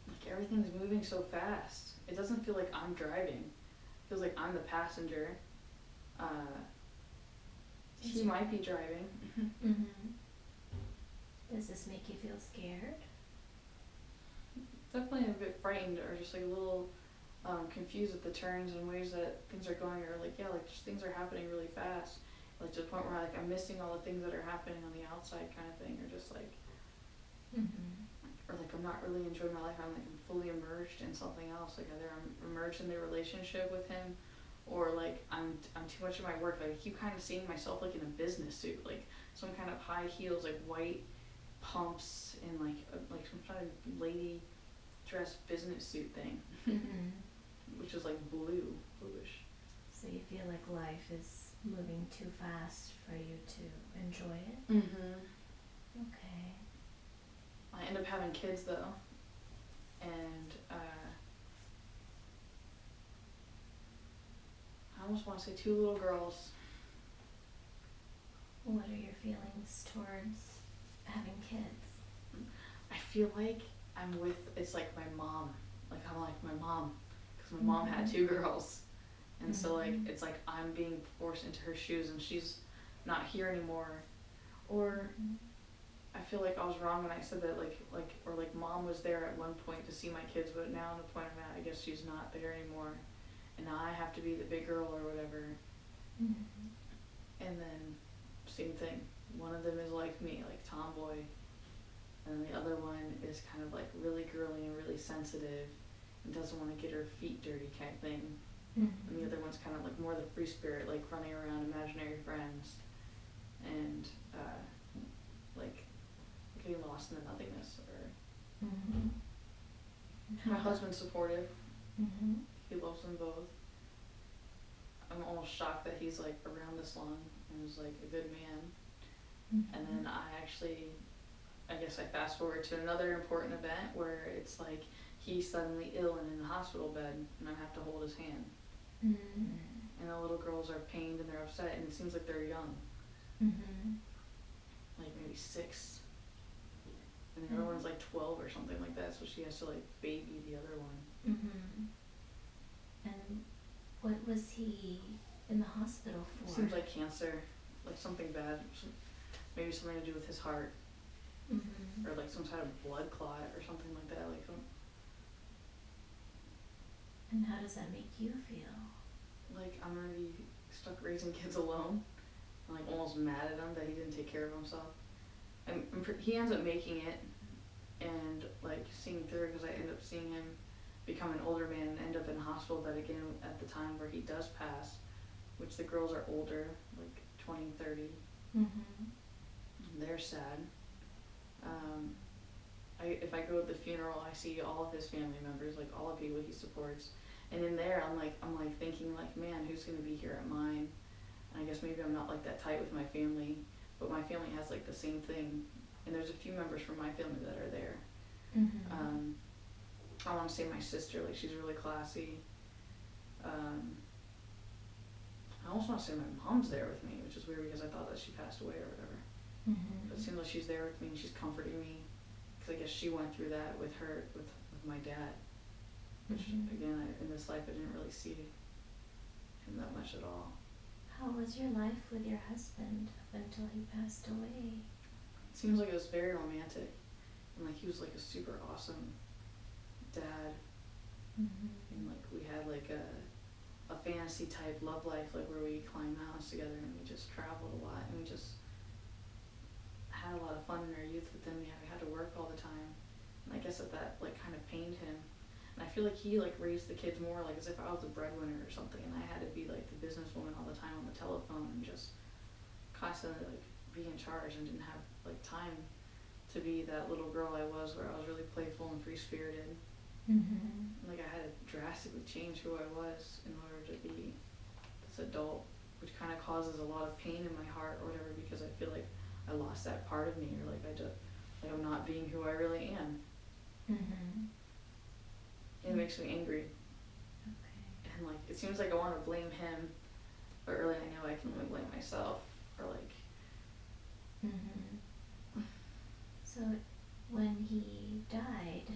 Like everything's moving so fast. It doesn't feel like I'm driving. It feels like I'm the passenger. He might be driving. Does this make you feel scared? Definitely a bit frightened, or just like a little confused at the turns and ways that things are going, or like, yeah, like just things are happening really fast, like to the point where like I'm missing all the things that are happening on the outside kind of thing, or just like, or like I'm not really enjoying my life. I'm fully immersed in something else. Like either I'm immersed in the relationship with him, or like I'm too much in my work. Like I keep kind of seeing myself like in a business suit, like some kind of high heels, like white pumps, and like some kind of lady dress business suit thing, which is like bluish. So you feel like life is moving too fast for you to enjoy it? Okay. I end up having kids though, and I almost want to say 2 little girls. What are your feelings towards having kids? I feel like it's like my mom. Like I'm like my mom, because my mom had 2 girls. And so like, it's like I'm being forced into her shoes, and she's not here anymore. Or I feel like I was wrong when I said that like mom was there at one point to see my kids, but now in the point I'm at, I guess she's not there anymore. And now I have to be the big girl or whatever. And then same thing. One of them is like me, like tomboy. And the other one is kind of like really girly and really sensitive and doesn't want to get her feet dirty kind of thing. And the other one's kind of like more the free spirit, like running around imaginary friends and like getting lost in the nothingness. Or my husband's supportive. He loves them both. I'm almost shocked that he's like around this long and is like a good man. And then I guess I fast forward to another important event where it's like he's suddenly ill and in the hospital bed, and I have to hold his hand. And the little girls are pained and they're upset, and it seems like they're young. Like maybe 6. And the other one's like 12 or something like that, so she has to like baby the other one. And what was he in the hospital for? Seems like cancer, like something bad, maybe something to do with his heart. Or like some kind of blood clot or something like that. Like And how does that make you feel? Like I'm gonna be stuck raising kids alone. I'm like almost mad at him that he didn't take care of himself. And he ends up making it, and like seeing through, because I end up seeing him become an older man and end up in hospital bed again at the time where he does pass, which the girls are older, like 20, 30. And they're sad. If I go to the funeral, I see all of his family members, like all of people he supports, and in there I'm like thinking like, man, who's gonna be here at mine? And I guess maybe I'm not like that tight with my family, but my family has like the same thing, and there's a few members from my family that are there. I want to say my sister, like she's really classy. I almost want to say my mom's there with me, which is weird because I thought that she passed away or whatever. Mm-hmm. But it seems like she's there with me and she's comforting me, because I guess she went through that with my dad, which again in this life I didn't really see him that much at all. How was your life with your husband up until he passed away? It seems like it was very romantic, and like he was like a super awesome dad, and like we had like a fantasy type love life, like where we climbed mountains together and we just traveled a lot and we just had a lot of fun in our youth. But then we had to work all the time, and I guess that like kind of pained him. And I feel like he like raised the kids more like as if I was the breadwinner or something, and I had to be like the businesswoman all the time on the telephone and just constantly like be in charge, and didn't have like time to be that little girl I was, where I was really playful and free spirited. Like I had to drastically change who I was in order to be this adult, which kind of causes a lot of pain in my heart or whatever, because I feel like I lost that part of me, or like I'm not being who I really am. It makes me angry. Okay. And like it seems like I want to blame him, but really I know I can only blame myself, or like. So when he died,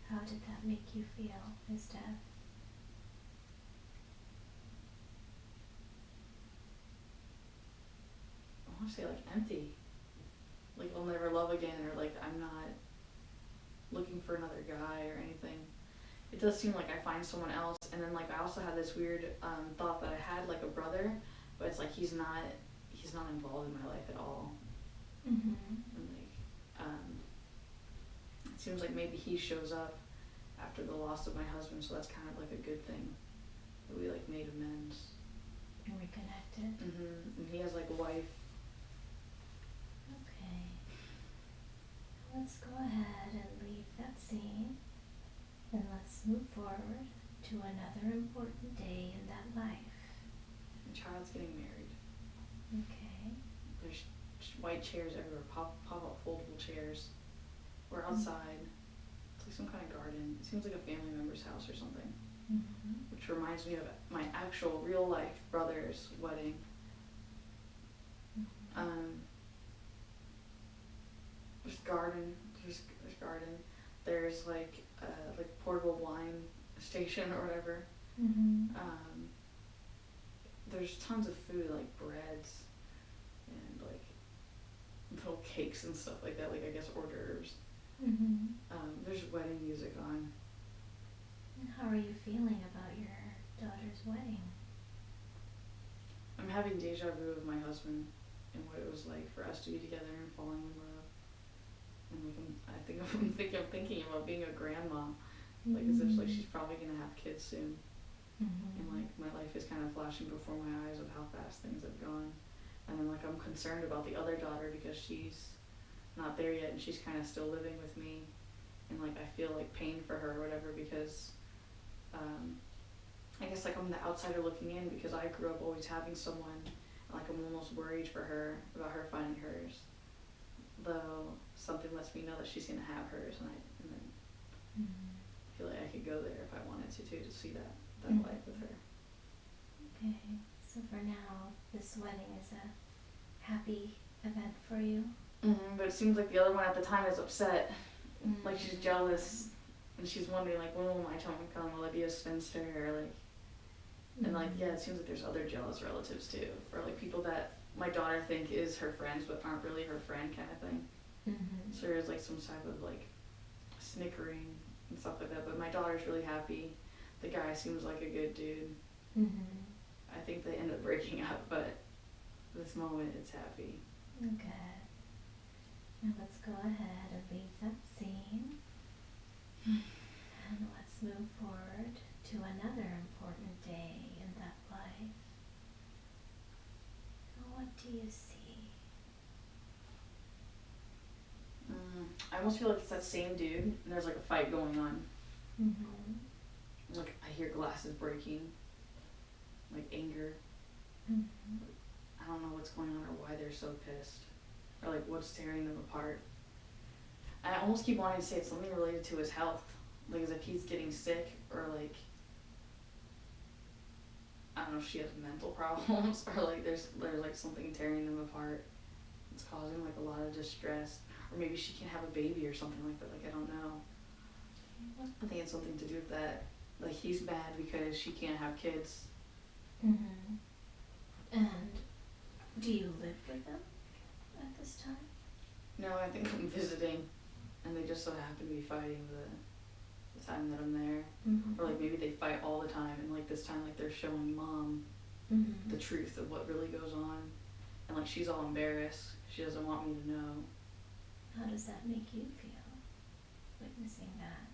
how did that make you feel, his death? I want to say like empty. Like I'll never love again, or like I'm not looking for another guy or anything. It does seem like I find someone else, and then like I also had this weird thought that I had like a brother, but it's like he's not involved in my life at all. And like it seems like maybe he shows up after the loss of my husband, so that's kind of like a good thing that we like made amends and reconnected. And he has like a wife. Okay, let's go ahead and leave that scene, and let's move forward to another important day in that life. My child's getting married. Okay. There's white chairs everywhere, pop-up foldable chairs. We're outside. It's like some kind of garden. It seems like a family member's house or something. Which reminds me of my actual real life brother's wedding. There's garden. There's garden. There's like portable wine station or whatever. There's tons of food, like breads and like little cakes and stuff like that, like I guess hors d'oeuvres. There's wedding music on. And how are you feeling about your daughter's wedding? I'm having deja vu of my husband and what it was like for us to be together and falling in love. And like I'm thinking about being a grandma, like as if like she's probably gonna have kids soon. And like my life is kind of flashing before my eyes of how fast things have gone. And then like I'm concerned about the other daughter because she's not there yet and she's kind of still living with me. And like I feel like pain for her or whatever, because I guess like I'm the outsider looking in, because I grew up always having someone, and like I'm almost worried for her about her finding hers. Though something lets me know that she's gonna have hers, and then I feel like I could go there if I wanted to too, to see that life with her. Okay, so for now, this wedding is a happy event for you. But it seems like the other one at the time is upset. Like she's jealous, and she's wondering like, when will my time come? Will I be a spinster, or like, and like yeah, it seems like there's other jealous relatives too, or like people that my daughter think is her friends but aren't really her friend kind of thing. So there's like some type of like snickering and stuff like that. But my daughter's really happy. The guy seems like a good dude. I think they end up breaking up, but this moment it's happy. Okay. Now let's go ahead and leave that scene. And let's move forward to another important day in that life. What do you see? I almost feel like it's that same dude, and there's like a fight going on. Like I hear glasses breaking, like anger. I don't know what's going on or why they're so pissed, or like what's tearing them apart. I almost keep wanting to say it's something related to his health, like as if he's getting sick, or like, I don't know if she has mental problems, or like there's like something tearing them apart. It's causing like a lot of distress, or maybe she can't have a baby or something like that. Like, I don't know. I think it's something to do with that. Like, he's mad because she can't have kids. Mhm. And do you live with them at this time? No, I think I'm visiting, and they just so happen to be fighting the time that I'm there. Mhm. Or like maybe they fight all the time, and like this time like they're showing Mom Mhm. the truth of what really goes on, and like she's all embarrassed. She doesn't want me to know. How does that make you feel, witnessing that?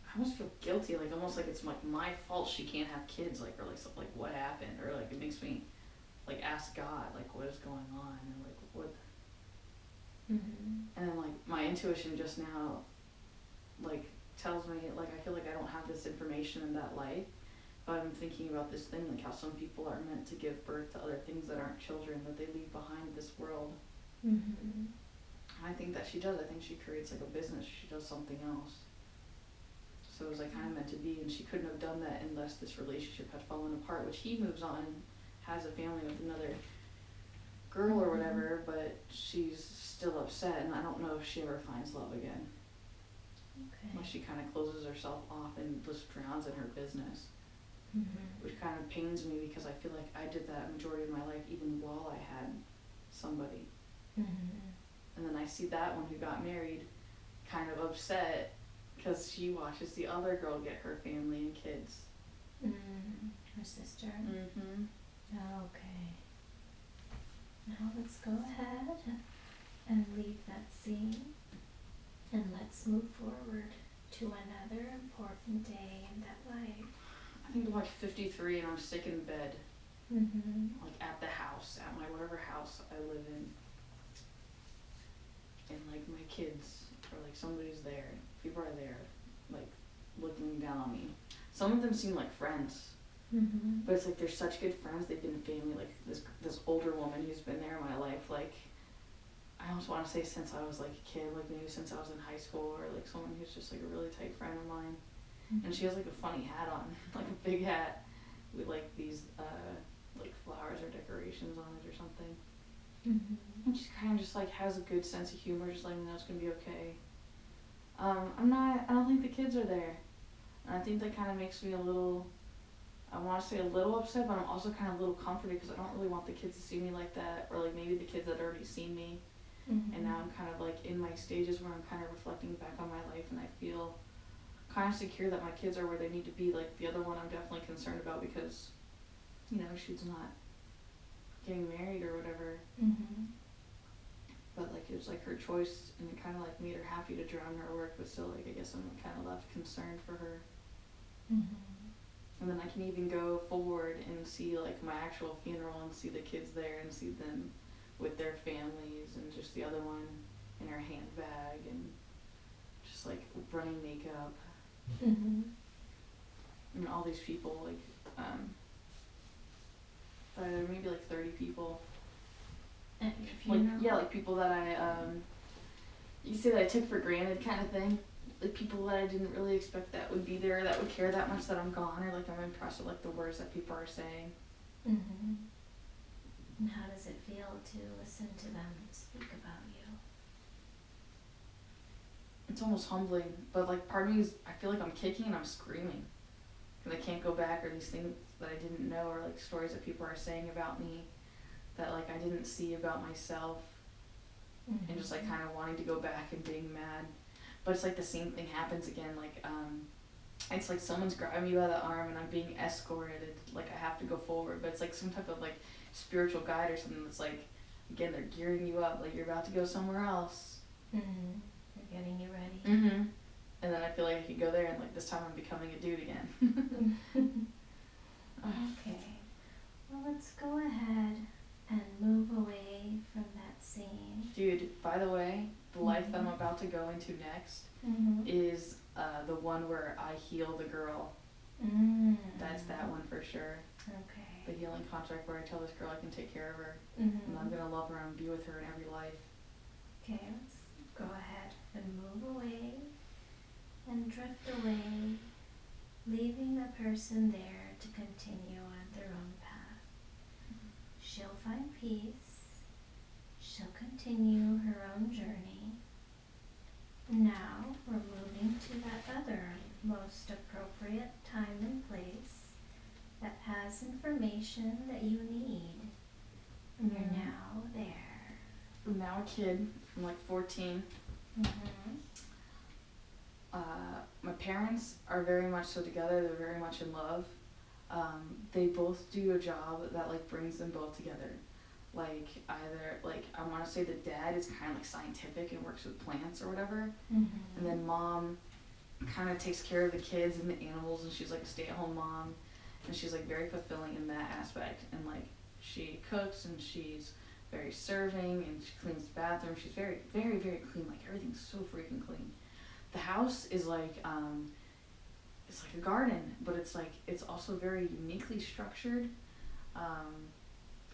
I almost feel guilty, like almost like it's like my fault she can't have kids, like, or like something, like what happened, or like it makes me like ask God like what is going on, and like what. Mhm. And then like my intuition just now like tells me, like, I feel like I don't have this information in that life, but I'm thinking about this thing, like how some people are meant to give birth to other things that aren't children, that they leave behind this world. Mhm. I think that she does. I think she creates like a business. She does something else. So it was like kind of meant to be, and she couldn't have done that unless this relationship had fallen apart, which he moves on and has a family with another girl or whatever, but she's still upset, and I don't know if she ever finds love again. Okay. Unless she kind of closes herself off and just drowns in her business, Mhm. which kind of pains me because I feel like I did that majority of my life even while I had somebody. Mhm. And then I see that one who got married kind of upset because she watches the other girl get her family and kids. Her sister. Mm-hmm. Okay. Now let's go ahead and leave that scene, and let's move forward to another important day in that life. I think I'm like 53 and I'm sick in bed, like at the house, at my whatever house I live in. And like my kids, or like somebody's there, people are there, like looking down on me. Some of them seem like friends, but it's like they're such good friends. They've been family. Like this older woman who's been there in my life, like I almost want to say since I was like a kid, like maybe since I was in high school, or like someone who's just like a really tight friend of mine. And she has like a funny hat on, like a big hat with like these like flowers or decorations on it or something. And she kind of just like has a good sense of humor, just letting me know it's gonna be okay. I don't think the kids are there. And I think that kind of makes me a little, I want to say a little upset, but I'm also kind of a little comforted because I don't really want the kids to see me like that, or like maybe the kids that already seen me. And now I'm kind of like in my stages where I'm kind of reflecting back on my life, and I feel kind of secure that my kids are where they need to be. Like the other one I'm definitely concerned about because, you know, she's not getting married or whatever. But like it was like her choice, and it kind of like made her happy to drown her work, but still like I guess I'm kind of left concerned for her. And then I can even go forward and see like my actual funeral and see the kids there and see them with their families, and just the other one in her handbag and just like running makeup. And all these people, like maybe like 30 people. At your Like, funeral? yeah, like people that you say that I took for granted kind of thing. Like people that I didn't really expect that would be there, that would care that much that I'm gone, or like I'm impressed with like the words that people are saying. And how does it feel to listen to them speak about you? It's almost humbling, but like part of me is, I feel like I'm kicking and I'm screaming. Because I can't go back, or these things that I didn't know, or like stories that people are saying about me that like I didn't see about myself. And just like kind of wanting to go back and being mad. But it's like the same thing happens again, like it's like someone's grabbing me by the arm and I'm being escorted, like I have to go forward, but it's like some type of like spiritual guide or something that's like, again, they're gearing you up, like you're about to go somewhere else. They're getting you ready. And then I feel like I could go there and like this time I'm becoming a dude again. Okay, well let's go ahead and move away from that scene. Dude, by the way, the life that I'm about to go into next is the one where I heal the girl. That's that one for sure. Okay. The healing contract where I tell this girl I can take care of her, and I'm gonna love her and be with her in every life. Okay, let's go ahead and move away and drift away, leaving the person there to continue on their own path. She'll find peace. She'll continue her own journey. Now we're moving to that other most appropriate time and place that has information that you need. And you're now there. I'm now a kid. I'm like 14. My parents are very much so together. They're very much in love. They both do a job that like brings them both together. Like either like I want to say the dad is kind of like scientific and works with plants or whatever, and then mom kind of takes care of the kids and the animals, and she's like a stay-at-home mom, and she's like very fulfilling in that aspect. And like she cooks and she's very serving and she cleans the bathroom. She's very very very clean. Like everything's so freaking clean. The house is like it's like a garden, but it's like it's also very uniquely structured.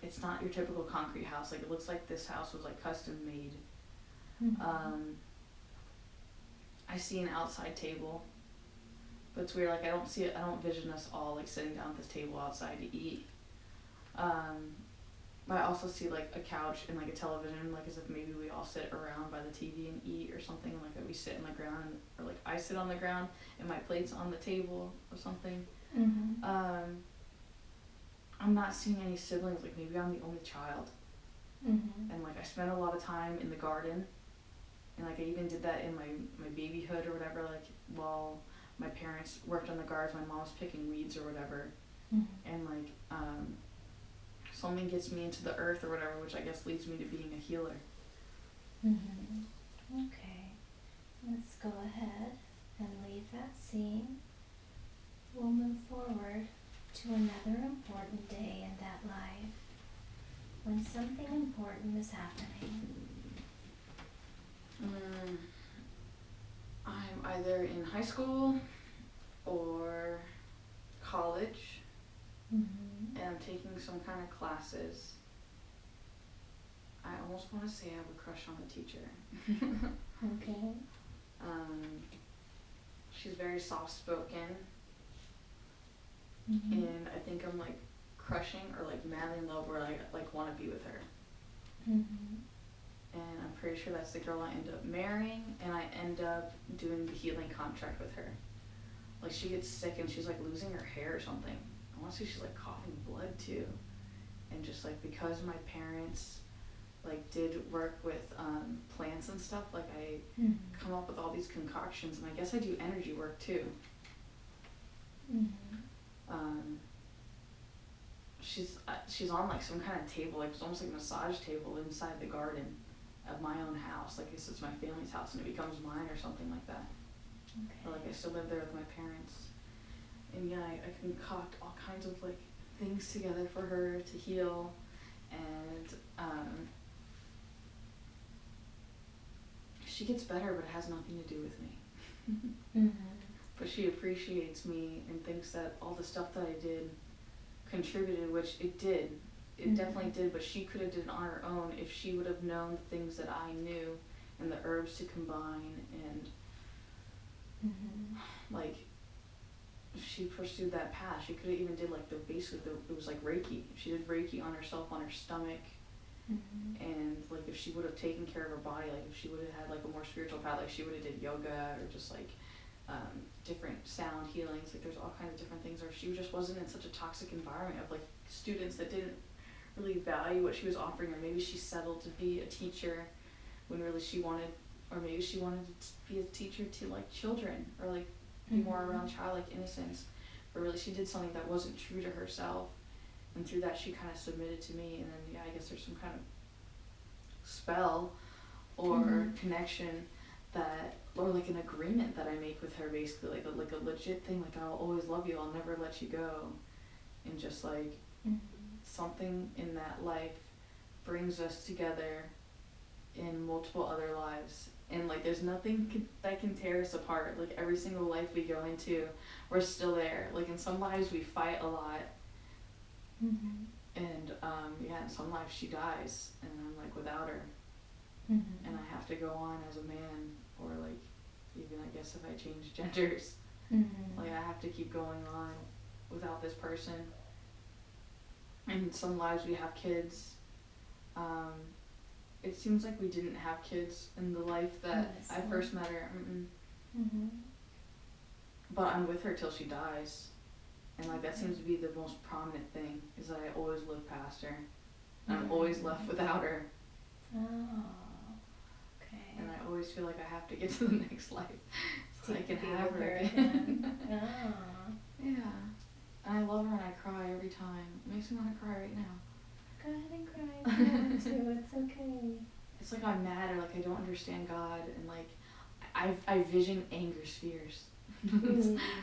It's not your typical concrete house. Like it looks like this house was like custom made. I see an outside table, but it's weird. Like I don't see it. I don't vision us all like sitting down at this table outside to eat. But I also see like a couch and like a television, like as if maybe we all sit around by the TV and eat or something. Like that we sit on the ground, or like I sit on the ground and my plate's on the table or something. I'm not seeing any siblings. Like maybe I'm the only child. And like I spent a lot of time in the garden, and like I even did that in my babyhood or whatever. Like while my parents worked on the gardens, my mom was picking weeds or whatever. And like something gets me into the earth or whatever, which I guess leads me to being a healer. Okay, let's go ahead and leave that scene. We'll move forward to another important day in that life when something important is happening. I'm either in high school or college, and I'm taking some kind of classes. I almost want to say I have a crush on the teacher. Okay. She's very soft-spoken, and I think I'm like crushing or like madly in love where I like want to be with her. And I'm pretty sure that's the girl I end up marrying, and I end up doing the healing contract with her. Like she gets sick and she's like losing her hair or something. I want to say she's like coughing blood too. And just like because my parents like did work with plants and stuff, like I come up with all these concoctions, and I guess I do energy work too. She's on like some kind of table, like it's almost like a massage table inside the garden of my own house. Like it's my family's house and it becomes mine or something like that. Or like I still live there with my parents. And yeah, I concoct all kinds of like things together for her to heal. And she gets better, but it has nothing to do with me. But she appreciates me and thinks that all the stuff that I did contributed, which it did. It definitely did, but she could have did it on her own if she would have known the things that I knew and the herbs to combine, and like she pursued that path. She could have even did like it was like Reiki. She did Reiki on herself, on her stomach. And like if she would have taken care of her body, like if she would have had like a more spiritual path, like she would have did yoga or just like different sound healings. Like there's all kinds of different things. Or she just wasn't in such a toxic environment of like students that didn't really value what she was offering, or maybe she settled to be a teacher when really she wanted, or maybe she wanted to be a teacher to like children, or like be more around childlike innocence, but really she did something that wasn't true to herself, and through that she kind of submitted to me. And then yeah, I guess there's some kind of spell or connection that, or like an agreement that I make with her, basically like a legit thing, like I'll always love you, I'll never let you go. And just like something in that life brings us together in multiple other lives, and like there's nothing that can tear us apart. Like every single life we go into, we're still there. Like in some lives we fight a lot, and yeah, in some lives she dies and I'm like without her, and I have to go on as a man, or like even I guess if I change genders. Like I have to keep going on without this person. In some lives we have kids. It seems like we didn't have kids in the life that I first met her. But I'm with her till she dies. And like that seems to be the most prominent thing, is that I always live past her. And I'm always left without her. Oh, okay. And I always feel like I have to get to the next life so I can have her again. Oh. Yeah. And I love her and I cry every time. It makes me want to cry right now. Go ahead and cry if you want to. It's okay. It's like I'm mad or like I don't understand God, and like I vision anger spheres.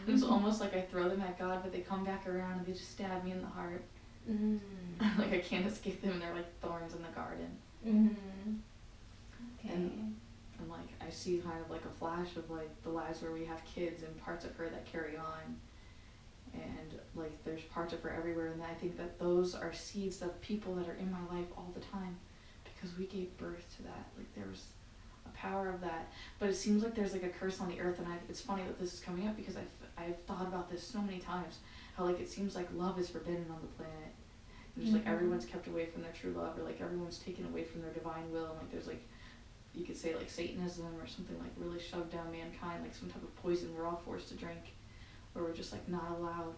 It's almost like I throw them at God, but they come back around and they just stab me in the heart. Like I can't escape them, and they're like thorns in the garden. Okay. And like I see kind of like a flash of like the lives where we have kids and parts of her that carry on. And like there's parts of her everywhere, and I think that those are seeds of people that are in my life all the time, because we gave birth to that. Like there was a power of that, but it seems like there's like a curse on the earth, and it's funny that this is coming up because I've thought about this so many times, how like it seems like love is forbidden on the planet, and just like everyone's kept away from their true love, or like everyone's taken away from their divine will, and like there's like, you could say like Satanism or something like really shoved down mankind, like some type of poison we're all forced to drink, where we're just like not allowed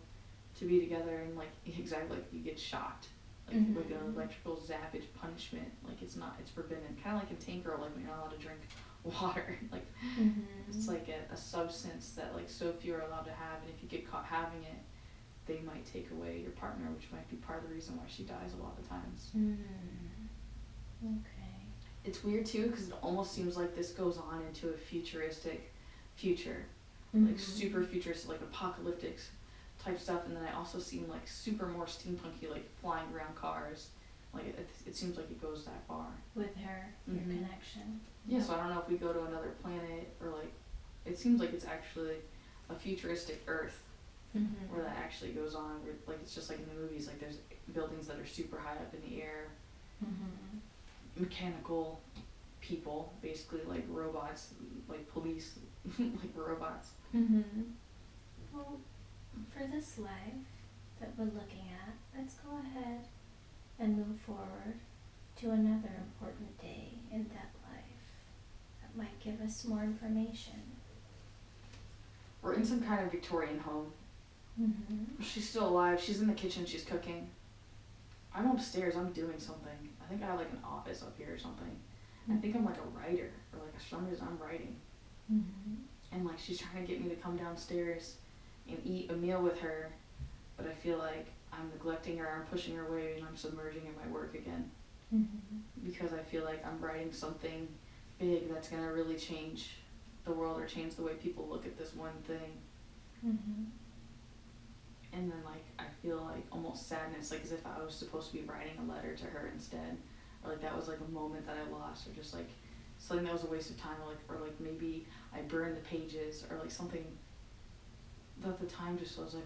to be together, and like exactly like you get shocked, like like an electrical zappage punishment, like it's forbidden, kind of like in Tank Girl, like when you're not allowed to drink water, like it's like a substance that like so few are allowed to have, and if you get caught having it, they might take away your partner, which might be part of the reason why she dies a lot of times. Okay. It's weird too, because it almost seems like this goes on into a futuristic future. Like super futuristic, like apocalyptic type stuff, and then I also seen like super more steampunky, like flying around cars. Like it seems like it goes that far. With her, your connection. Yeah, so I don't know if we go to another planet, or like, it seems like it's actually a futuristic Earth, where that actually goes on, where like it's just like in the movies, like there's buildings that are super high up in the air, mechanical people, basically like robots, like police, like robots. Well, for this life that we're looking at, let's go ahead and move forward to another important day in that life that might give us more information. We're in some kind of Victorian home. She's still alive. She's in the kitchen. She's cooking. I'm upstairs. I'm doing something. I think I have like an office up here or something. I think I'm like a writer, or like for some reason I'm writing. And like she's trying to get me to come downstairs and eat a meal with her, but I feel like I'm neglecting her, I'm pushing her away, and I'm submerging in my work again. Because I feel like I'm writing something big that's gonna really change the world, or change the way people look at this one thing. And then like I feel like almost sadness, like as if I was supposed to be writing a letter to her instead, or like that was like a moment that I lost, or just like something that was a waste of time, or like maybe I burned the pages, or like something that the time just was like,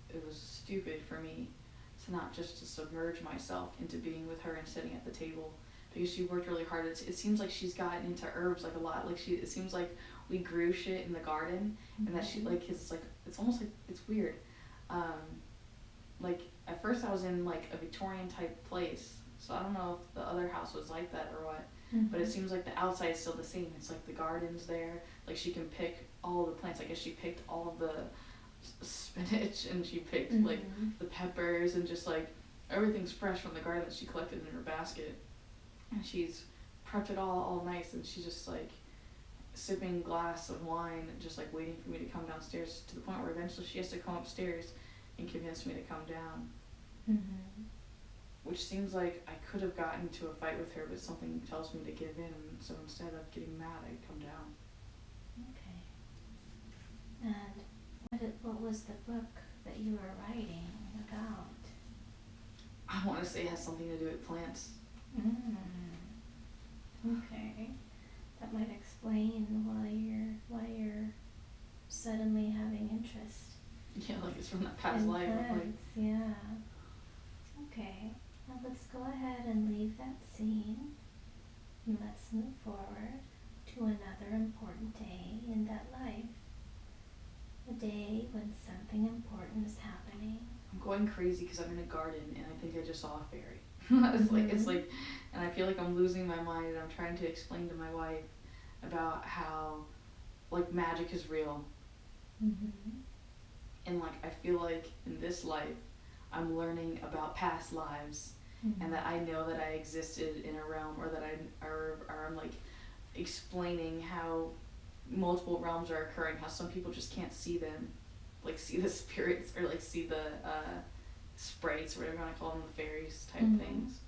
it was stupid for me to not just to submerge myself into being with her and sitting at the table, because she worked really hard. It seems like she's gotten into herbs like a lot, like it seems like we grew shit in the garden, and that she like it's almost like, it's weird. Like at first I was in like a Victorian type place, so I don't know if the other house was like that or what, but it seems like the outside is still the same. It's like the garden's there, like she can pick all the plants. I guess she picked all of the spinach, and she picked like the peppers, and just like everything's fresh from the garden that she collected in her basket, and she's prepped it all nice, and she's just like sipping a glass of wine, just like waiting for me to come downstairs, to the point where eventually she has to come upstairs and convince me to come down. Which seems like I could have gotten into a fight with her, but something tells me to give in, so instead of getting mad, I come down. Okay. And what was the book that you were writing about? I want to say it has something to do with plants. Okay. That might explain why you're suddenly having interest. Yeah, like it's from that past life. Plants, yeah. Okay. Now let's go ahead and leave that scene, and let's move forward to another important day in that life. A day when something important is happening. I'm going crazy because I'm in a garden and I think I just saw a fairy. It's like, and I feel like I'm losing my mind, and I'm trying to explain to my wife about how, like, magic is real. And, like, I feel like in this life, I'm learning about past lives, and that I know that I existed in a realm, or that I'm, like, explaining how multiple realms are occurring, how some people just can't see them, like, see the spirits, or, like, see the, sprites, or whatever you want to call them, the fairies type things.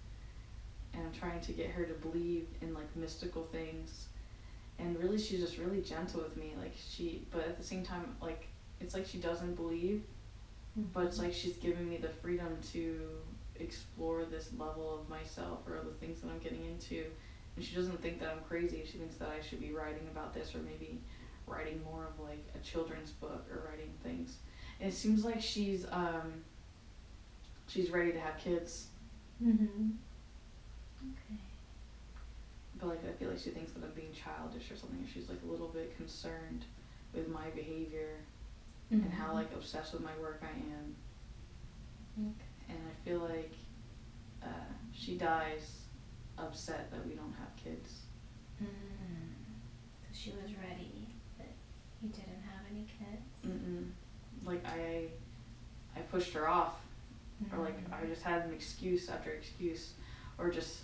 And I'm trying to get her to believe in, like, mystical things. And really, she's just really gentle with me. Like, but at the same time, like, it's like she doesn't believe, but it's like she's giving me the freedom to explore this level of myself, or the things that I'm getting into. And she doesn't think that I'm crazy. She thinks that I should be writing about this, or maybe writing more of, like, a children's book, or writing things. And it seems like she's ready to have kids. Okay. But, like, I feel like she thinks that I'm being childish or something. She's, like, a little bit concerned with my behavior and how, like, obsessed with my work I am. Okay. And I feel like she dies upset that we don't have kids. So she was ready, but you didn't have any kids? Like, I pushed her off, or, like, I just had an excuse after excuse, or just,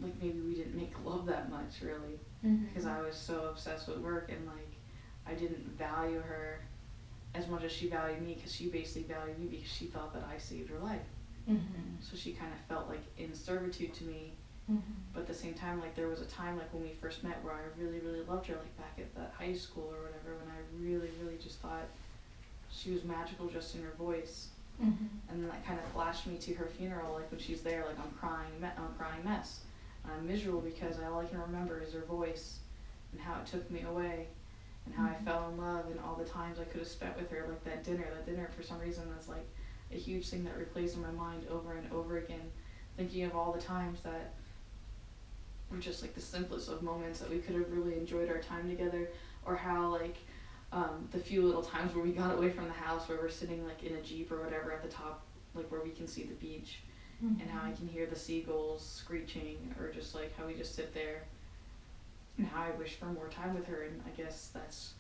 like, maybe we didn't make love that much, really, because I was so obsessed with work, and, like, I didn't value her as much as she valued me, because she basically valued me because she thought that I saved her life. So she kind of felt, like, in servitude to me. But at the same time, like, there was a time, like, when we first met, where I really, really loved her, like, back at that high school or whatever, when I really, really just thought she was magical just in her voice. And then that kind of flashed me to her funeral, like, when she's there, like, I'm a crying mess. And I'm miserable because all I can remember is her voice, and how it took me away, and how I fell in love, and all the times I could have spent with her, like that dinner for some reason, that's, like, a huge thing that replays in my mind over and over again, thinking of all the times that were just, like, the simplest of moments that we could have really enjoyed our time together, or how, like, the few little times where we got away from the house, where we're sitting, like, in a Jeep or whatever at the top, like, where we can see the beach, and how I can hear the seagulls screeching, or just, like, how we just sit there, and how I wish for more time with her. And I guess that's,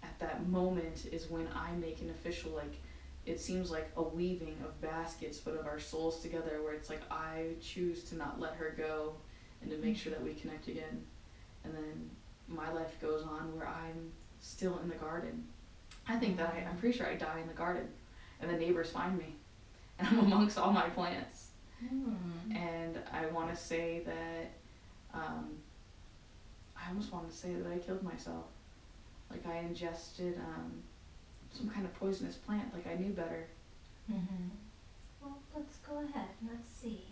at that moment, is when I make an official, like, it seems like a weaving of baskets, but of our souls together, where it's like I choose to not let her go, and to make sure that we connect again. And then my life goes on where I'm still in the garden. I think that I'm pretty sure I die in the garden, and the neighbors find me, and I'm amongst all my plants. And I want to say that, I almost want to say that I killed myself. Like, I ingested some kind of poisonous plant, like I knew better. Well, let's go ahead. Let's see.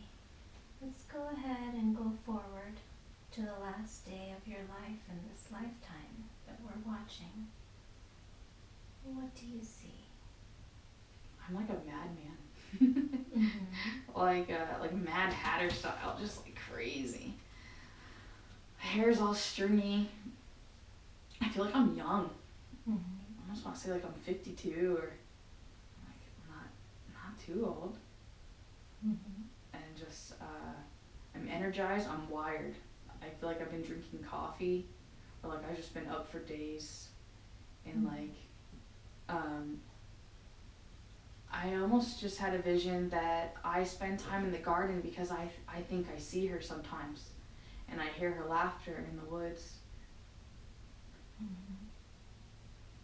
Let's go ahead and go forward to the last day of your life in this lifetime that we're watching. What do you see? I'm like a madman. Like Mad Hatter style, just, like, crazy. Hair's all stringy. I feel like I'm young. I almost want to say, like, I'm 52, or, like, not too old. And just, I'm energized, I'm wired. I feel like I've been drinking coffee, or, like, I've just been up for days. And, like, I almost just had a vision that I spend time in the garden, because I think I see her sometimes, and I hear her laughter in the woods.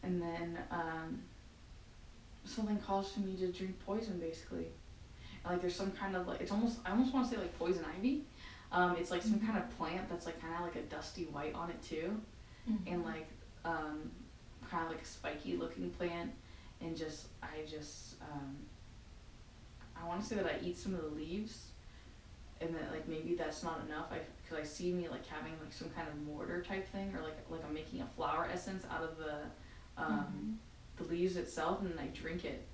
And then something calls to me to drink poison, basically. And, like, there's some kind of, like, I almost want to say, like, poison ivy. It's, like, some kind of plant that's, like, kind of like a dusty white on it too, and, like, kind of like a spiky looking plant. And I want to say that I eat some of the leaves, and that, like, maybe that's not enough. Because I see me, like, having, like, some kind of mortar type thing, or like I'm making a flower essence out of the leaves itself, and then I drink it.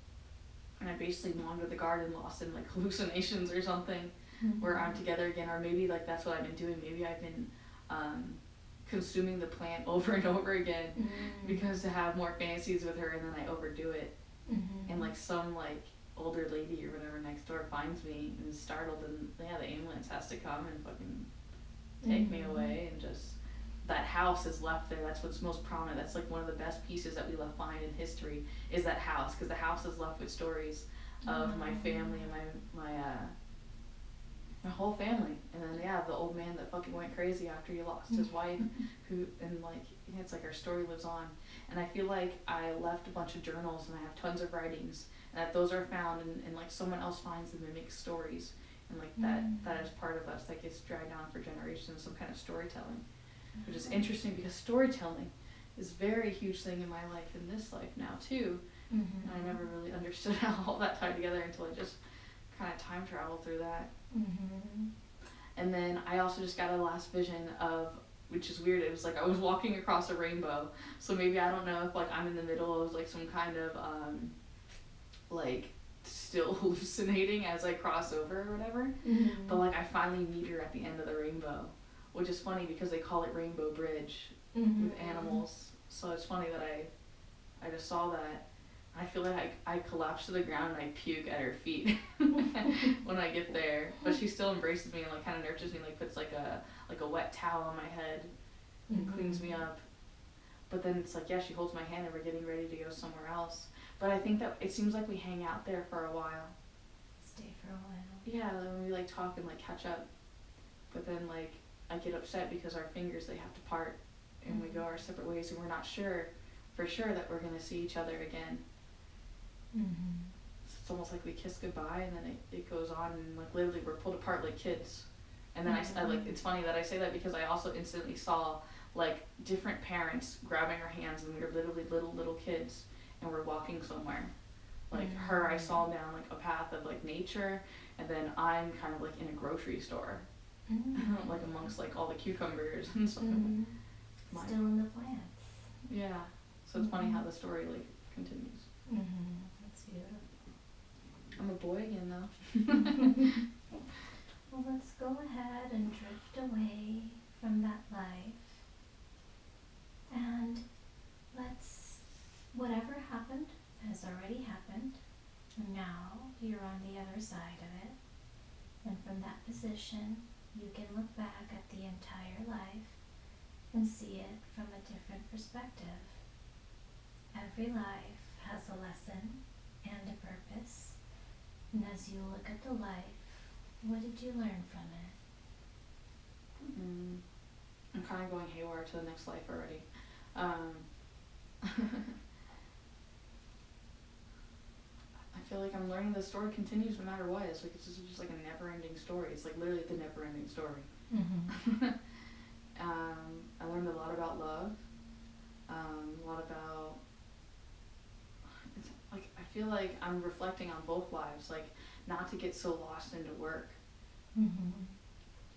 And I basically wander the garden, lost in, like, hallucinations or something, where I'm together again, or maybe, like, that's what I've been doing. Maybe I've been consuming the plant over and over again Mm-hmm. because to have more fantasies with her, and then I overdo it. Mm-hmm. And like some like older lady or whatever next door finds me and is startled, and yeah, the ambulance has to come and fucking take me away, and just that house is left there. That's what's most prominent. That's like one of the best pieces that we left behind in history is that house, because the house is left with stories of my family and my whole family. And then yeah, the old man that fucking went crazy after he lost his wife, who, and like it's like our story lives on. And I feel like I left a bunch of journals and I have tons of writings, and that those are found, and like someone else finds them and makes stories, and like that is part of us that gets dragged on for generations, some kind of storytelling, which is interesting because storytelling is a very huge thing in my life, in this life now too. And I never really understood how all that tied together until I just kind of time traveled through that. And then I also just got a last vision of, which is weird, it was like I was walking across a rainbow, so maybe I don't know if like I'm in the middle of like some kind of like still hallucinating as I cross over or whatever, but like I finally meet her at the end of the rainbow, which is funny because they call it Rainbow Bridge with animals. So it's funny that I just saw that. I feel like I collapse to the ground and I puke at her feet when I get there, but she still embraces me and like kind of nurtures me, like puts like a wet towel on my head and cleans me up. But then it's like, yeah, she holds my hand and we're getting ready to go somewhere else. But I think that it seems like we hang out there for a while. Stay for a while. Yeah, then we like talk and like catch up. But then like I get upset because our fingers, they have to part and we go our separate ways, and we're not sure for sure that we're gonna see each other again. So it's almost like we kiss goodbye, and then it goes on, and like literally we're pulled apart like kids. And then I like, it's funny that I say that because I also instantly saw like different parents grabbing our hands, and we were literally little kids, and we're walking somewhere. Like her, I saw down like a path of like nature, and then I'm kind of like in a grocery store, like amongst like all the cucumbers and stuff. Still in the plants. Yeah, so it's funny how the story like continues. That's beautiful. I'm a boy again though. Well, let's go ahead and drift away from that life, and whatever happened has already happened, and now you're on the other side of it, and from that position you can look back at the entire life and see it from a different perspective. Every life has a lesson and a purpose, and as you look at the life, what did you learn from it? I'm kind of going haywire to the next life already. I feel like I'm learning the story continues no matter what. It's like it's just like a never-ending story. It's like literally the never-ending story. I learned a lot about love, a lot about, it's like I feel like I'm reflecting on both lives, like not to get so lost into work, and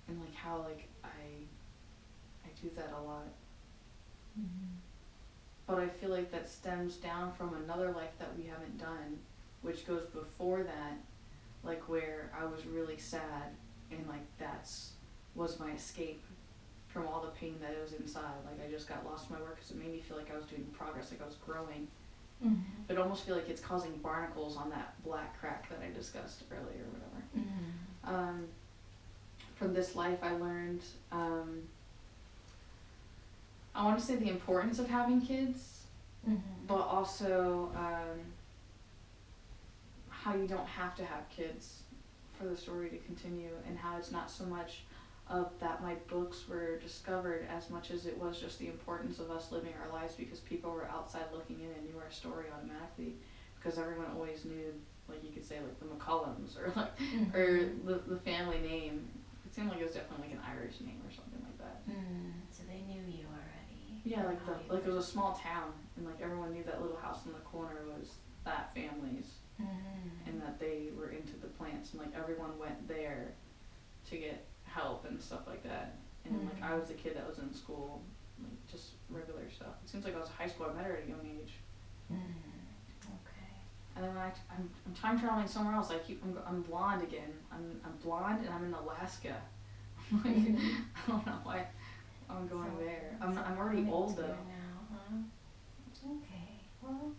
like how like I do that a lot. But I feel like that stems down from another life that we haven't done, which goes before that, like where I was really sad, and like was my escape from all the pain that was inside. Like I just got lost in my work because it made me feel like I was doing progress, like I was growing. But I almost feel like it's causing barnacles on that black crack that I discussed earlier or whatever. From this life I learned, I want to say the importance of having kids, but also how you don't have to have kids for the story to continue, and how it's not so much of that my books were discovered as much as it was just the importance of us living our lives, because people were outside looking in and knew our story automatically, because everyone always knew, like you could say like the McCullums or like or the family name. It seemed like it was definitely like an Irish name or something like that. So they knew you already. Yeah, like it was a small town, and like everyone knew that little house in the corner was that family's, and that they were into the plants, and like everyone went there to get help and stuff like that. And like I was the kid that was in school, like just regular stuff. It seems like I was in high school. I met her at a young age. Okay. And then when I'm time traveling somewhere else. I'm blonde again. I'm blonde and I'm in Alaska. Like I don't know why. I'm going So there. it's I'm all already coming old to you though. now, huh? Okay, well,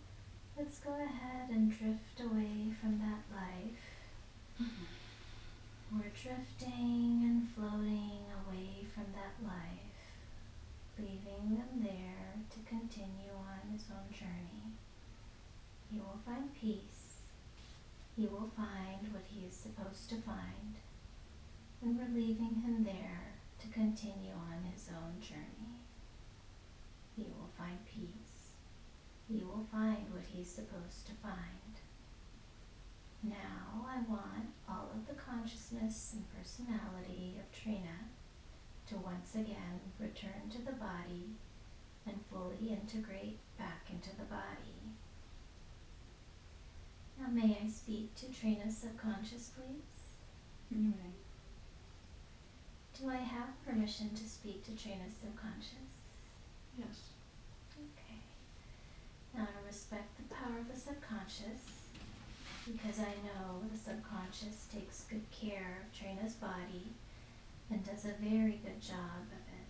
let's go ahead and drift away from that life. We're drifting and floating away from that life, leaving them there to continue on his own journey. He will find peace. He will find what he is supposed to find. And we're leaving him there to continue on his own journey. He will find peace. He will find what he's supposed to find. Now I want all of the consciousness and personality of Trina to once again return to the body and fully integrate back into the body. Now may I speak to Trina's subconscious, please? You may. Do I have permission to speak to Trina's subconscious? Yes. Okay. Now I respect the power of the subconscious because I know the subconscious takes good care of Trina's body and does a very good job of it.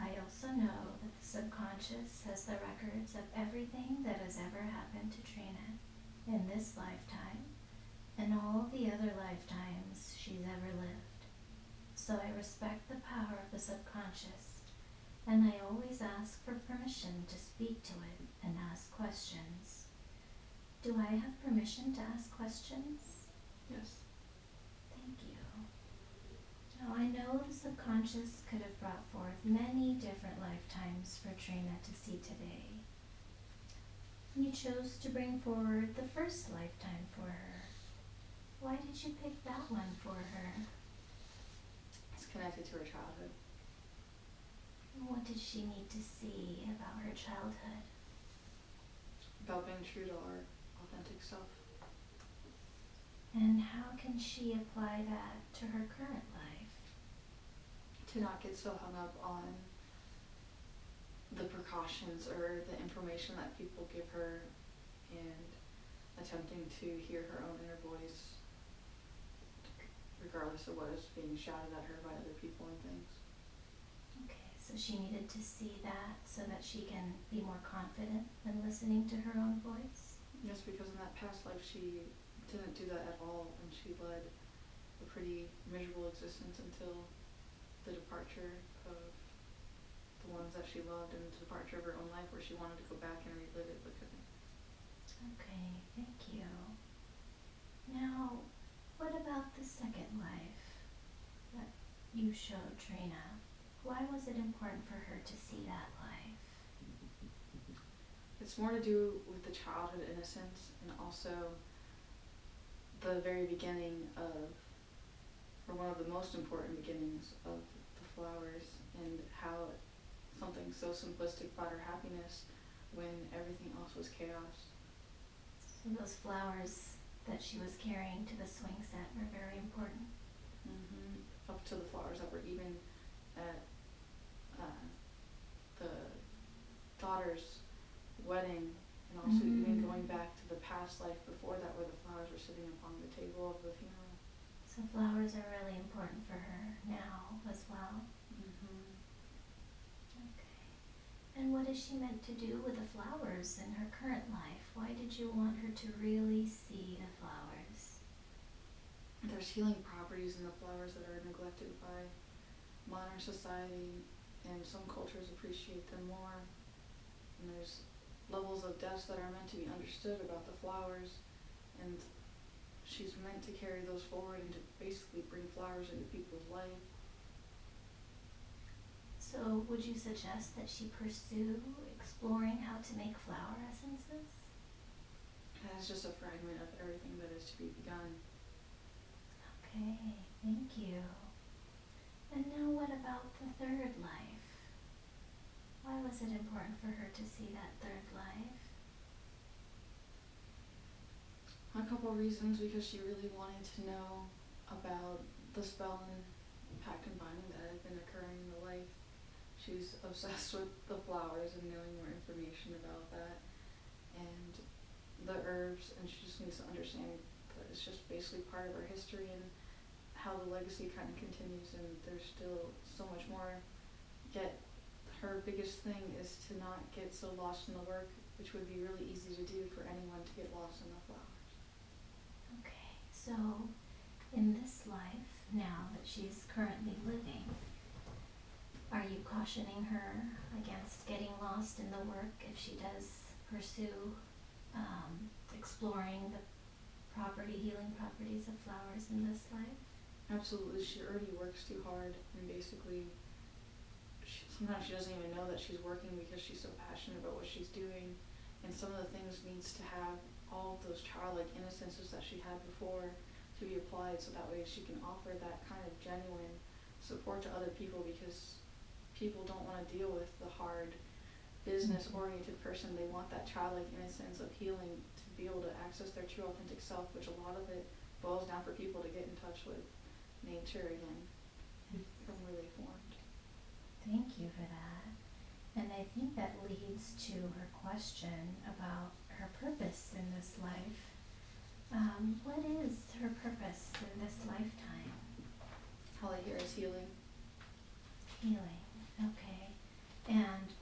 I also know that the subconscious has the records of everything that has ever happened to Trina in this lifetime and all the other lifetimes she's ever lived. So I respect the power of the subconscious, and I always ask for permission to speak to it and ask questions. Do I have permission to ask questions? Yes. Thank you. Now I know the subconscious could have brought forth many different lifetimes for Trina to see today. You chose to bring forward the first lifetime for her. Why did you pick that one for her? It's connected to her childhood. What did she need to see about her childhood? About being true to our authentic self. And how can she apply that to her current life? To not get so hung up on the precautions or the information that people give her and attempting to hear her own inner voice regardless of what is being shouted at her by other people and things. Okay, so she needed to see that so that she can be more confident in listening to her own voice? Yes, because in that past life she didn't do that at all, and she led a pretty miserable existence until the departure of the ones that she loved and the departure of her own life where she wanted to go back and relive it but couldn't. Okay, thank you. Now, what about the second life that you showed Trina? Why was it important for her to see that life? It's more to do with the childhood innocence and also the very beginning of, or one of the most important beginnings of the flowers, and how something so simplistic brought her happiness when everything else was chaos. So those flowers that she was carrying to the swing set were very important. Up to the flowers that were even at the daughter's wedding, and also even going back to the past life before that where the flowers were sitting upon the table of the funeral. So flowers are really important for her now as well. Okay. And what is she meant to do with the flowers in her current life? Why did you want her to really see the flowers? There's healing properties in the flowers that are neglected by modern society, and some cultures appreciate them more. And there's levels of depths that are meant to be understood about the flowers, and she's meant to carry those forward and to basically bring flowers into people's life. So would you suggest that she pursue exploring how to make flower essences? That's just a fragment of everything that is to be begun. Okay, thank you. And now what about the third life? Why was it important for her to see that third life? A couple reasons, because she really wanted to know about the spell and pact and binding that had been occurring in the life. She's obsessed with the flowers and knowing more information about that and the herbs, and she just needs to understand that it's just basically part of our history and how the legacy kind of continues, and there's still so much more Yet her biggest thing is to not get so lost in the work, which would be really easy to do for anyone to get lost in the flowers. Okay, so in this life now that she's currently living, are you cautioning her against getting lost in the work if she does pursue exploring the healing properties of flowers in this life? Absolutely. She already works too hard, and basically sometimes she doesn't even know that she's working because she's so passionate about what she's doing, and some of the things needs to have all of those childlike innocences that she had before to be applied, so that way she can offer that kind of genuine support to other people, because people don't want to deal with the hard business-oriented person. They want that childlike innocence of healing to be able to access their true authentic self, which a lot of it boils down for people to get in touch with nature again from where they formed. Thank you for that. And I think that leads to her question about her purpose in this life. What is her purpose in this lifetime? All I hear is healing. Healing, okay. And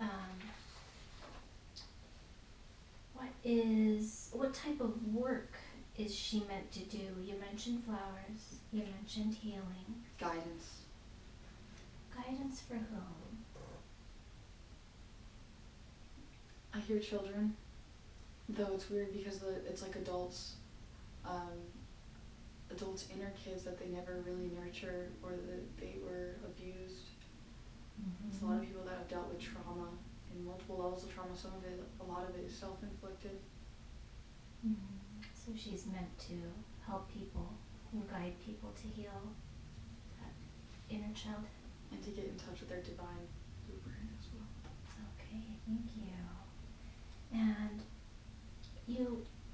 what type of work is she meant to do? You mentioned flowers, you mentioned healing. Guidance. Guidance for whom? I hear children, though it's weird because it's like adults' inner kids that they never really nurture, or that they were abused. Mm-hmm. It's a lot of people that have dealt with trauma in multiple levels of trauma. A lot of it is self-inflicted. Mm-hmm. So she's meant to help people and guide people to heal that inner child. And to get in touch with their divine blueprint as well. Okay, thank you. And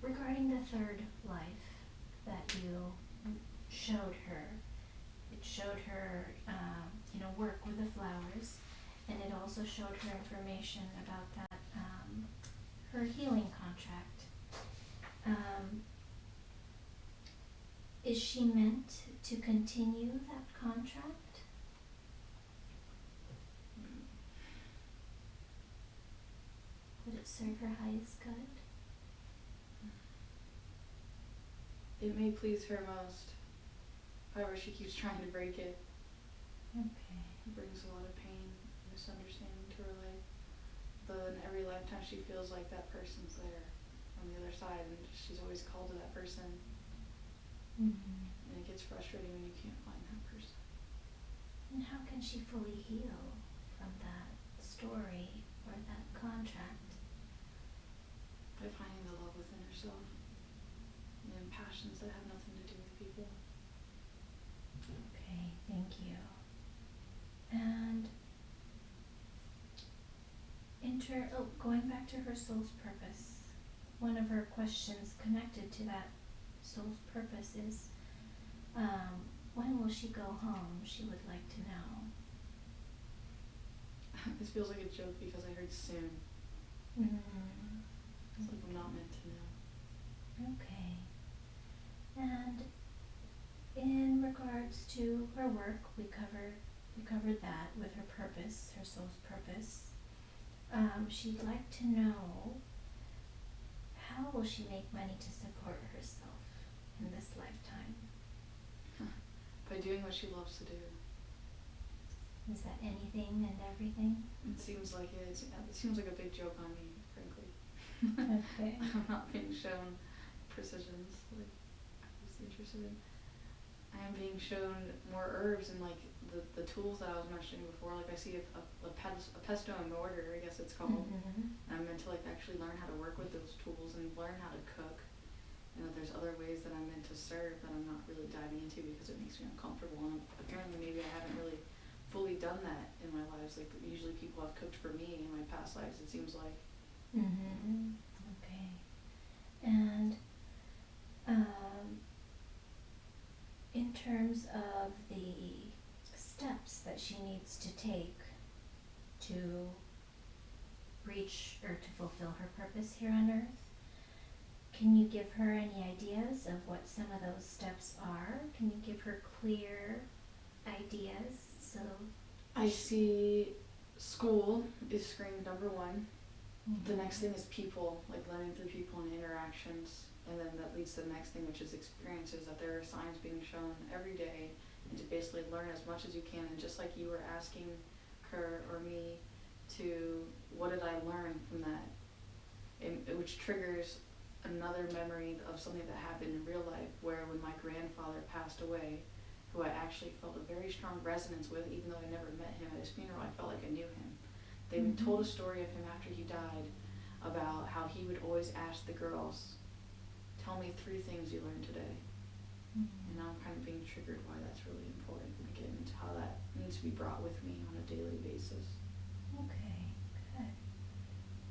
regarding the third life that you showed her, it showed her, work with the flowers, and it also showed her information about that, her healing contract. Is she meant to continue that contract? Would it serve her highest good? It may please her most. However, she keeps trying to break it. Okay. It brings a lot of pain and misunderstanding to her life. Though in every lifetime she feels like that person's there on the other side, and she's always called to that person. Mm-hmm. And it gets frustrating when you can't find that person. And how can she fully heal from that story or that contract? By finding the love within herself and passions that have nothing to do with people. Okay, thank you. And going back to her soul's purpose, one of her questions connected to that soul's purpose is, when will she go home? She would like to know. This feels like a joke because I heard soon. Mm-hmm. It's like I'm not meant to know. Okay. And in regards to her work, we covered that with her purpose, her soul's purpose. She'd like to know, how will she make money to support herself in this lifetime? By doing what she loves to do. Is that anything and everything? It seems like it is. It seems like a big joke on me, frankly. Okay. I'm not being shown precisions like I was interested in. I am being shown more herbs and like the tools that I was mentioning before. Like I see a pesto and mortar, I guess it's called. Mm-hmm. And I'm meant to like actually learn how to work with those tools and learn how to cook. And that there's other ways that I'm meant to serve that I'm not really diving into because it makes me uncomfortable. And apparently maybe I haven't really fully done that in my lives. Like usually people have cooked for me in my past lives, it seems like. Mm-hmm. Okay. And in terms of the steps that she needs to take to reach or to fulfill her purpose here on Earth, can you give her any ideas of what some of those steps are? Can you give her clear ideas? So I see school is screen number one. Mhm. The next thing is people, like learning through people and interactions. And then that leads to the next thing, which is experiences, that there are signs being shown every day, and to basically learn as much as you can. And just like you were asking her or me to, what did I learn from that? Which triggers another memory of something that happened in real life, where when my grandfather passed away, who I actually felt a very strong resonance with, even though I never met him at his funeral, I felt like I knew him. They told a story of him after he died, about how he would always ask the girls, tell me 3 things you learned today. And now I'm kind of being triggered why that's really important, again, into how that needs to be brought with me on a daily basis. Okay,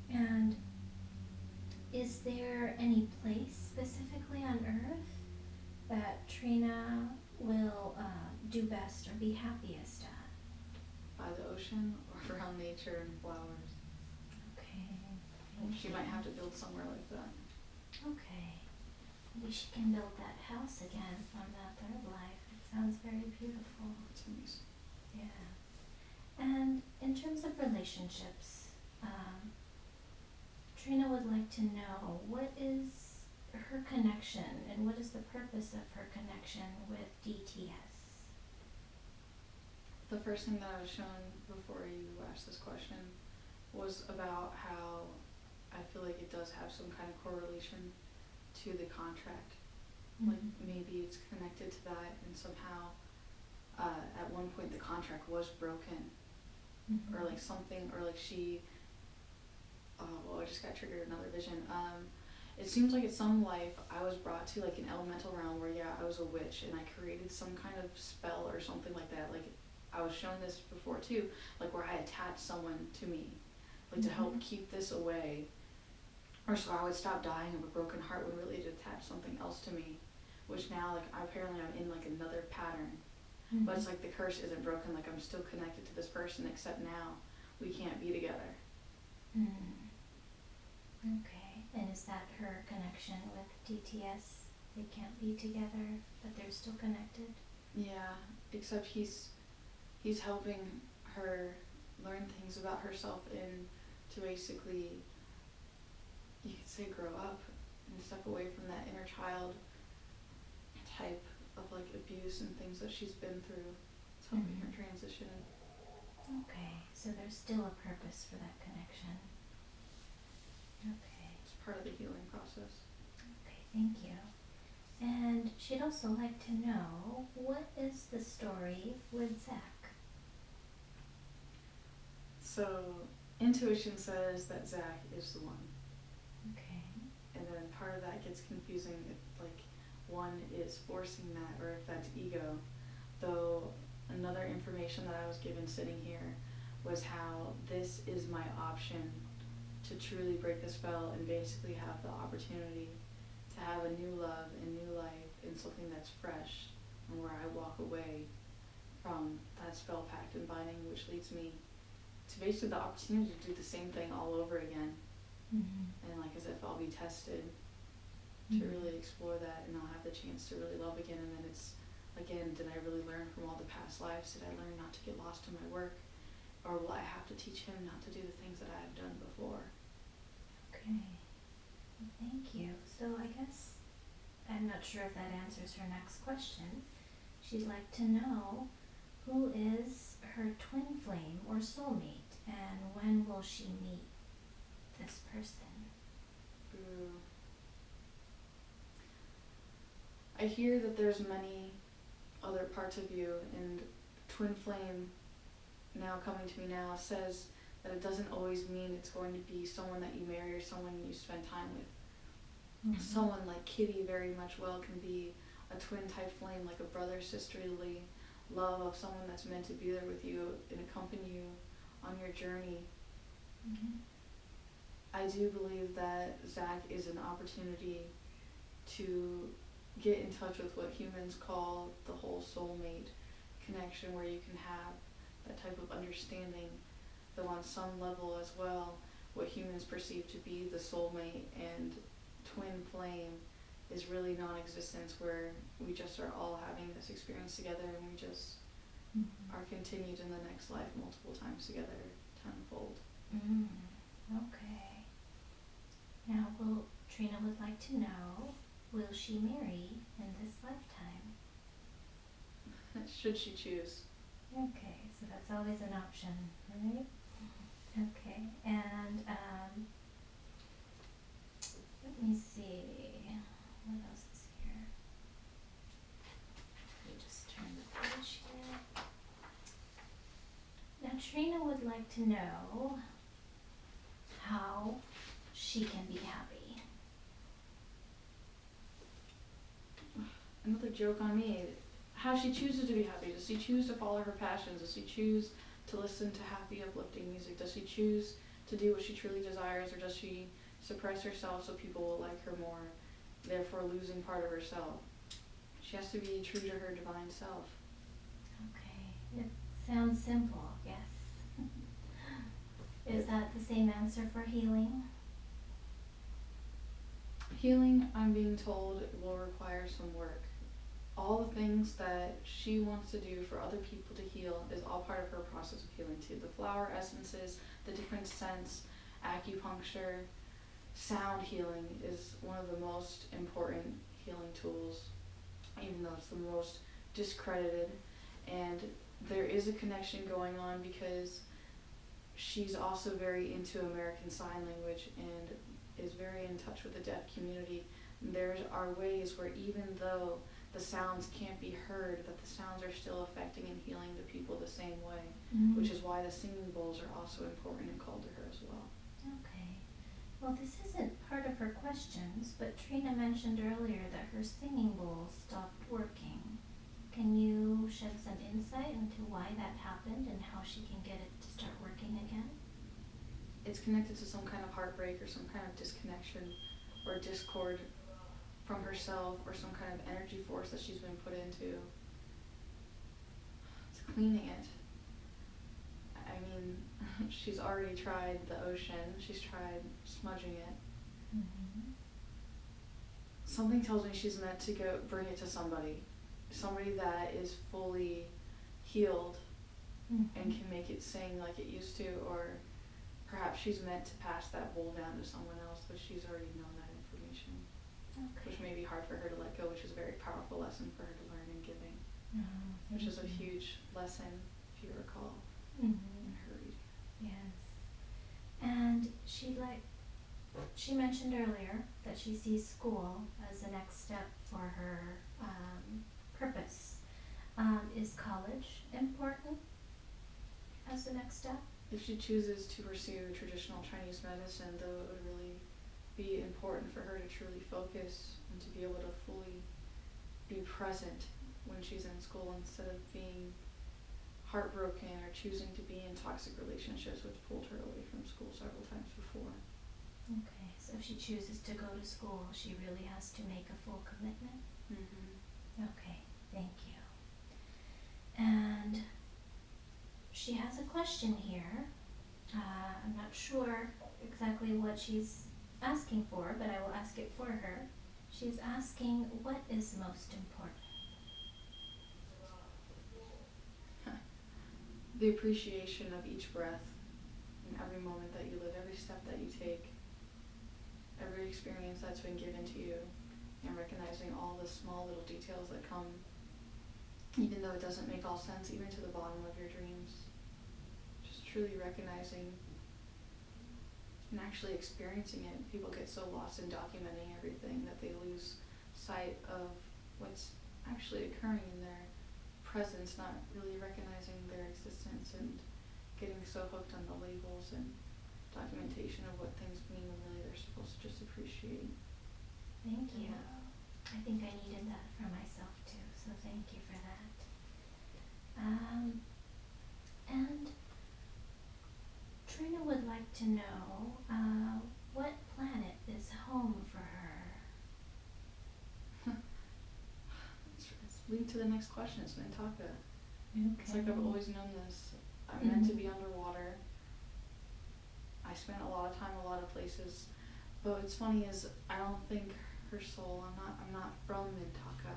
good. And is there any place specifically on Earth that Trina will do best or be happiest at? By the ocean or around nature and flowers. Okay. She might have to build somewhere like that. Okay. Maybe she can build that house again from that third life. It sounds very beautiful. It's amazing. Yeah. And in terms of relationships, Trina would like to know, what is her connection and what is the purpose of her connection with DTS? The first thing that I was shown before you asked this question was about how I feel like it does have some kind of correlation to the contract. Like maybe it's connected to that, and somehow at one point the contract was broken, or like something, or like she, well, I just got triggered another vision. It seems like at some life I was brought to like an elemental realm where, yeah, I was a witch and I created some kind of spell or something like that. Like I was shown this before too, like where I attached someone to me, like to help keep this away. Or so I would stop dying of a broken heart when really it attached something else to me, which now like apparently I'm in like another pattern. But it's like the curse isn't broken, like I'm still connected to this person, except now we can't be together. Okay. And is that her connection with DTS? They can't be together, but they're still connected? Yeah, except he's helping her learn things about herself and to basically, you could say, grow up and step away from that inner child type of like abuse and things that she's been through. It's helping her transition. Okay, so there's still a purpose for that connection. Okay. It's part of the healing process. Okay, thank you. And she'd also like to know, what is the story with Zach? So intuition says that Zach is the one. Okay. And then part of that gets confusing if like one is forcing that or if that's ego. Though another information that I was given sitting here was how this is my option to truly break the spell and basically have the opportunity to have a new love and new life and something that's fresh, and where I walk away from that spell pact and binding, which leads me to basically the opportunity to do the same thing all over again. And like as if I'll be tested to really explore that, and I'll have the chance to really love again. And then it's, again, did I really learn from all the past lives? Did I learn not to get lost in my work? Or will I have to teach him not to do the things that I have done before? Okay. Well, thank you. So I guess I'm not sure if that answers her next question. She'd like to know, who is her twin flame or soulmate, and when will she meet this person? Ooh. I hear that there's many other parts of you, and twin flame, now coming to me now, says that it doesn't always mean it's going to be someone that you marry or someone you spend time with. Someone like Kitty very much well can be a twin type flame, like a brother sisterly love of someone that's meant to be there with you and accompany you on your journey. I do believe that Zach is an opportunity to get in touch with what humans call the whole soulmate connection, where you can have that type of understanding, though on some level as well, what humans perceive to be the soulmate and twin flame is really non-existence, where we just are all having this experience together, and we just are continued in the next life multiple times together tenfold. Okay. Now, Trina would like to know, will she marry in this lifetime? Should she choose. Okay, so that's always an option, right? Okay, and let me see, what else is here? Let me just turn the page here. Now Trina would like to know how she can be happy. Another joke on me. How she chooses to be happy. Does she choose to follow her passions? Does she choose to listen to happy, uplifting music? Does she choose to do what she truly desires, or does she suppress herself so people will like her more, therefore losing part of herself? She has to be true to her divine self. Okay, it sounds simple, yes. Is that the same answer for healing? Healing, I'm being told, will require some work. All the things that she wants to do for other people to heal is all part of her process of healing too. The flower essences, the different scents, acupuncture, sound healing is one of the most important healing tools, even though it's the most discredited. And there is a connection going on because she's also very into American Sign Language and is very in touch with the deaf community. There are ways where even though the sounds can't be heard, that the sounds are still affecting and healing the people the same way, which is why the singing bowls are also important and called to her as well. Okay. Well, this isn't part of her questions, but Trina mentioned earlier that her singing bowl stopped working. Can you shed some insight into why that happened and how she can get it to start working again? It's connected to some kind of heartbreak or some kind of disconnection or discord from herself, or some kind of energy force that she's been put into. It's cleaning it. I mean, she's already tried the ocean, she's tried smudging it. Something tells me she's meant to go bring it to somebody that is fully healed and can make it sing like it used to, or perhaps she's meant to pass that bowl down to someone else, but she's already known that information. Okay. Which may be hard for her to let go, which is a very powerful lesson for her to learn in giving, which is a huge lesson, if you recall, in her reading. Yes. And she mentioned earlier that she sees school as the next step for her purpose. Is college important as the next step? If she chooses to pursue traditional Chinese medicine, though, it would really be important for her to truly focus and to be able to fully be present when she's in school, instead of being heartbroken or choosing to be in toxic relationships, which pulled her away from school several times before. Okay, so if she chooses to go to school, she really has to make a full commitment? Okay, thank you. And she has a question here. I'm not sure exactly what she's asking for, but I will ask it for her. She's asking, what is most important? The appreciation of each breath and every moment that you live, every step that you take, every experience that's been given to you, and recognizing all the small little details that come, even though it doesn't make all sense, even to the bottom of your dreams. Just truly recognizing and actually experiencing it. People get so lost in documenting everything that they lose sight of what's actually occurring in their presence, not really recognizing their existence and getting so hooked on the labels and documentation of what things mean when really they're supposed to just appreciate. Thank you. I think I needed that for myself too, so thank you for that. And Trina would like to know what planet is home for her? It's linked to the next question. It's Mintaka. Okay. It's like I've always known this. I'm meant to be underwater. I spent a lot of time a lot of places, but what's funny is I don't think her soul, I'm not from Mintaka.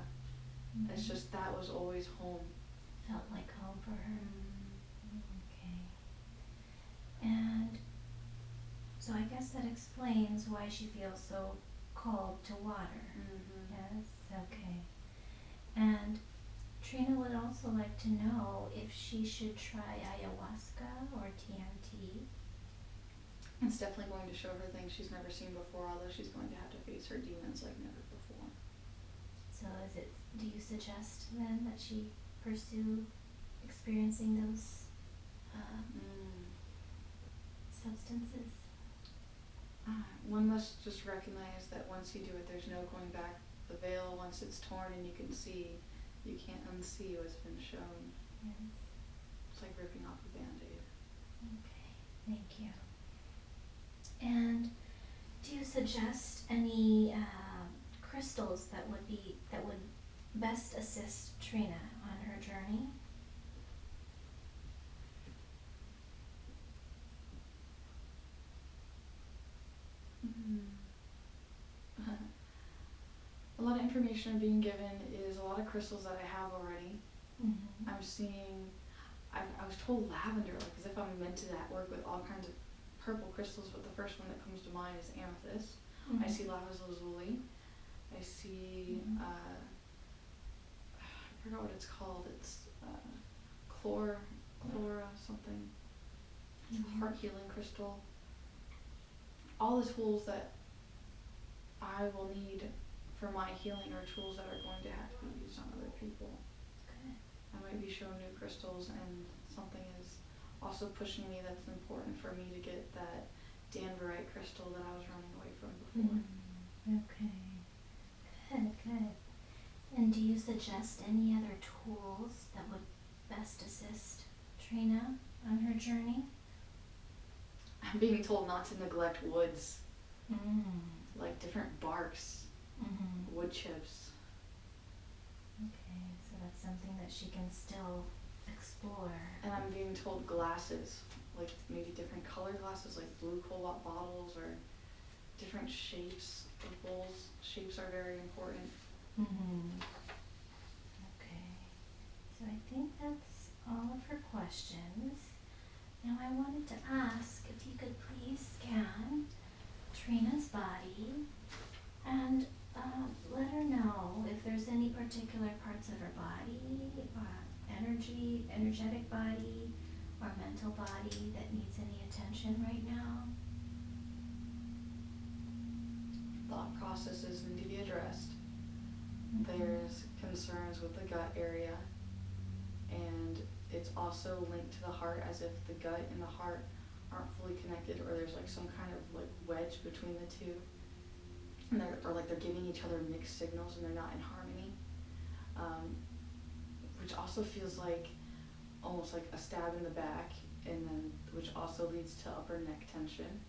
It's just that was always home. Felt like home for her. Okay. I guess that explains why she feels so called to water. Yes, okay. And Trina would also like to know if she should try ayahuasca or TMT. It's definitely going to show her things she's never seen before, although she's going to have to face her demons like never before. So do you suggest then that she pursue experiencing those substances? One must just recognize that once you do it, there's no going back. The veil, once it's torn and you can see, you can't unsee what's been shown. Yes. It's like ripping off a Band-Aid. Okay, thank you. And do you suggest any crystals that would best assist Trina on her journey? A lot of information I'm being given is a lot of crystals that I have already. I'm seeing, I was told lavender, like as if I'm meant to work with all kinds of purple crystals, but the first one that comes to mind is amethyst. I see lapis-lazuli. I see, I forgot what it's called. It's chlora something. It's a heart healing crystal. All the tools that I will need for my healing are tools that are going to have to be used on other people. Good. I might be shown new crystals, and something is also pushing me that's important for me to get that danverite crystal that I was running away from before. Okay. Good. And do you suggest any other tools that would best assist Trina on her journey? I'm being told not to neglect woods, like different barks, wood chips. Okay, so that's something that she can still explore. And I'm being told glasses, like maybe different color glasses, like blue cobalt bottles or different shapes of bowls. Shapes are very important. Okay, so I think that's all of her questions. Now I wanted to ask if you could please scan Trina's body and let her know if there's any particular parts of her body, energetic body, or mental body that needs any attention right now. Thought processes need to be addressed. There's concerns with the gut area, and it's also linked to the heart, as if the gut and the heart aren't fully connected, or there's like some kind of like wedge between the two, and they're giving each other mixed signals and they're not in harmony, which also feels like almost like a stab in the back, and then which also leads to upper neck tension.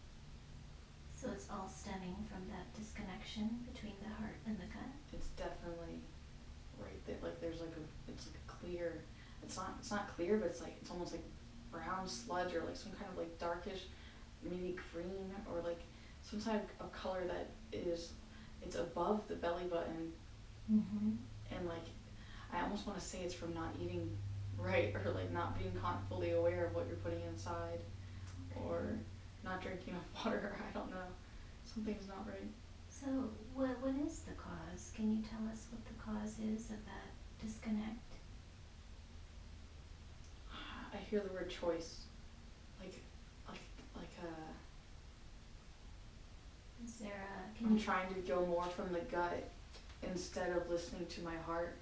So it's all stemming from that disconnection between the heart and the gut? It's definitely right there. Like there's like it's like a clear, it's not clear, but it's almost like brown sludge, or like some kind of like darkish, maybe green, or like some type of color that it's above the belly button. And like I almost want to say it's from not eating right, or like not being fully aware of what you're putting inside, or not drinking enough water. I don't know. Something's not right. So what is the cause? Can you tell us what the cause is of that disconnect? I hear the word choice. Is there I'm trying to go more from the gut instead of listening to my heart.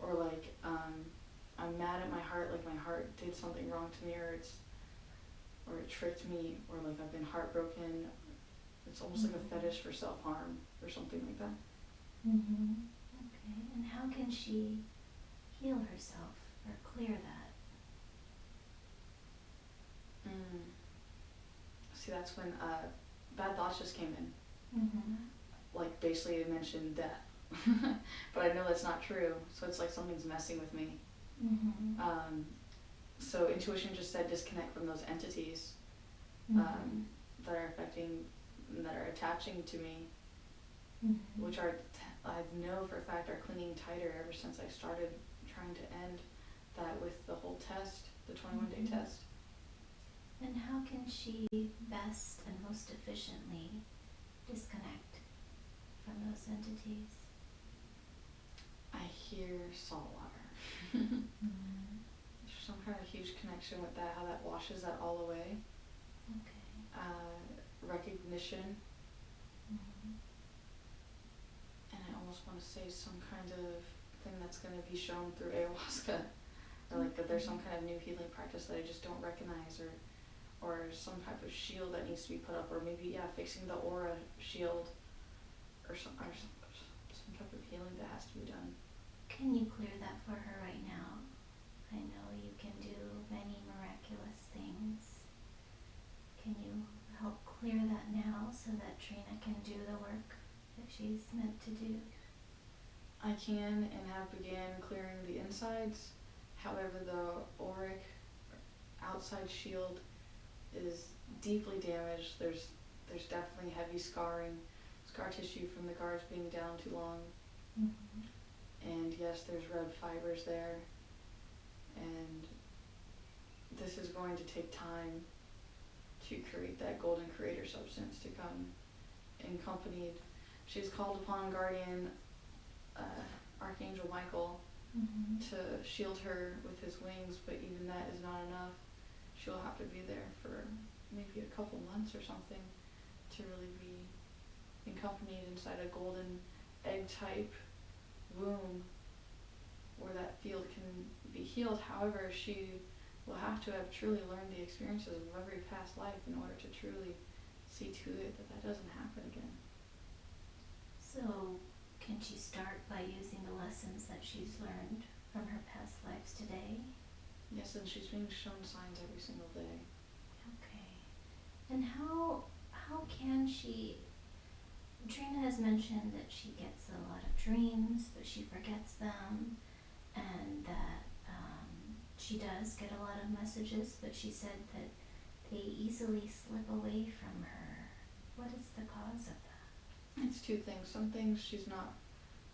Or like, I'm mad at my heart, like my heart did something wrong to me, or it tricked me, or like I've been heartbroken. It's almost like a fetish for self-harm or something like that. Okay, and how can she heal herself or clear that? See, that's when bad thoughts just came in. Like basically it mentioned death. But I know that's not true, so it's like something's messing with me. So intuition just said disconnect from those entities that are affecting, that are attaching to me, which are, I know for a fact, are clinging tighter ever since I started trying to end that with the whole test, the 21-day test. And how can she best and most efficiently disconnect from those entities? I hear salt water. Mm-hmm. There's some kind of huge connection with that, how that washes that all away. Okay. Recognition, Mm-hmm. and I almost want to say some kind of thing that's going to be shown through ayahuasca, or like that there's some kind of new healing practice that I just don't recognize, or some type of shield that needs to be put up, or maybe fixing the aura shield, or some type of healing that has to be done. Can you clear that for her right now? I know you can do many miraculous things. Can you help clear that now so that Trina can do the work that she's meant to do? I can and have began clearing the insides. However, the auric outside shield is deeply damaged. There's definitely heavy scar tissue from the guards being down too long. Mm-hmm. And yes, there's red fibers there. And this is going to take time to create that golden creator substance to come accompanied. She's called upon guardian Archangel Michael Mm-hmm. to shield her with his wings, but even that is not enough. She'll have to be there for maybe a couple months or something to really be accompanied inside a golden egg type womb where that field can be healed. However, she will have to have truly learned the experiences of every past life in order to truly see to it that that doesn't happen again. So, can she start by using the lessons that she's learned from her past lives today? Yes, and she's being shown signs every single day. Okay. And how can she... Trina has mentioned that she gets a lot of dreams, but she forgets them, and that she does get a lot of messages, but she said that they easily slip away from her. What is the cause of that? It's two things. Some things she's not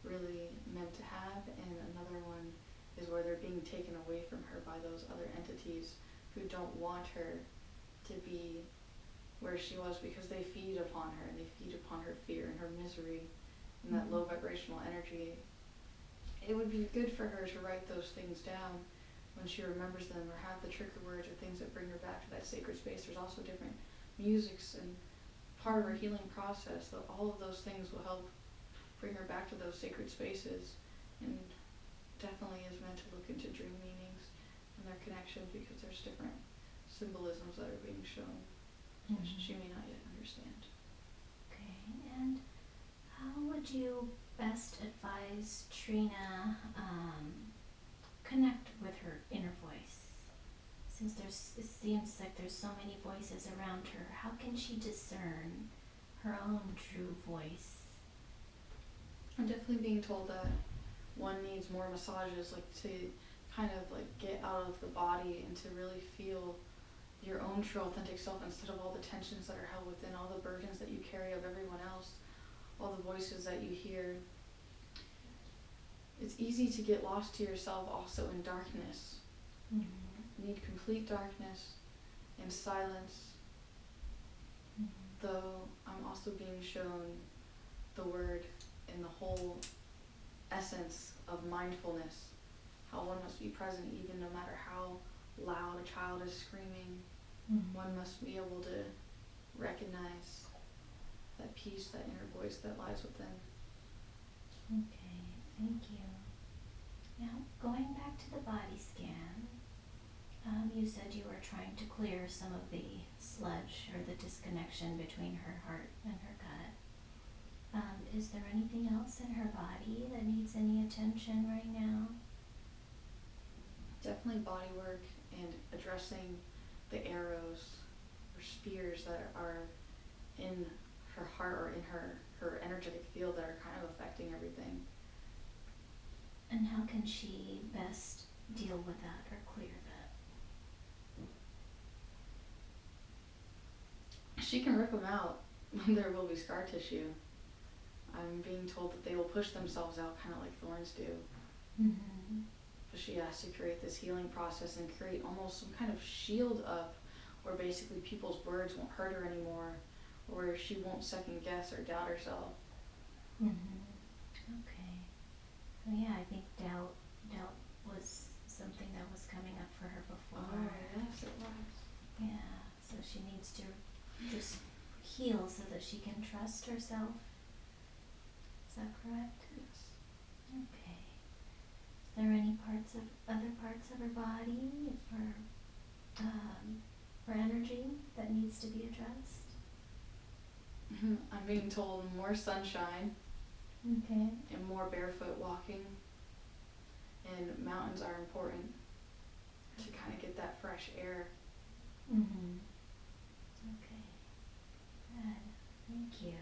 really meant to have, and another one is where they're being taken away from her by those other entities who don't want her to be where she was, because they feed upon her and they feed upon her fear and her misery and that low vibrational energy. It would be good for her to write those things down when she remembers them, or have the trigger words or things that bring her back to that sacred space. There's also different musics and part of her healing process, that all of those things will help bring her back to those sacred spaces, and definitely is meant to look into dream meanings and their connections, because there's different symbolisms that are being shown that she may not yet understand. Okay, and how would you best advise Trina connect with her inner voice? Since it seems like there's so many voices around her, how can she discern her own true voice? I'm definitely being told that one needs more massages, like to kind of like get out of the body and to really feel your own true authentic self, instead of all the tensions that are held within, all the burdens that you carry of everyone else, all the voices that you hear. It's easy to get lost to yourself also in darkness. Mm-hmm. You need complete darkness and silence. Mm-hmm. Though I'm also being shown the word in the whole essence of mindfulness, how one must be present even no matter how loud a child is screaming. Mm-hmm. One must be able to recognize that peace, that inner voice that lies within. Okay, thank you. Now, going back to the body scan, you said you were trying to clear some of the sludge or the disconnection between her heart and her gut. Is there anything else in her body that needs any attention right now? Definitely body work and addressing the arrows or spears that are in her heart or in her energetic field that are kind of affecting everything. And how can she best deal with that or clear that? She can rip them out when there will be scar tissue. I'm being told that they will push themselves out kind of like thorns do. Mm-hmm. But she has to create this healing process and create almost some kind of shield up where basically people's words won't hurt her anymore, or where she won't second guess or doubt herself. Okay. So yeah, I think doubt was something that was coming up for her before. Oh, yes, it was. Yeah, so she needs to just heal so that she can trust herself. Is that correct? Yes. Okay. Is there any other parts of her body or energy that needs to be addressed? I'm being told more sunshine. Okay. And more barefoot walking. And mountains are important to kind of get that fresh air. Okay. Good. Thank you.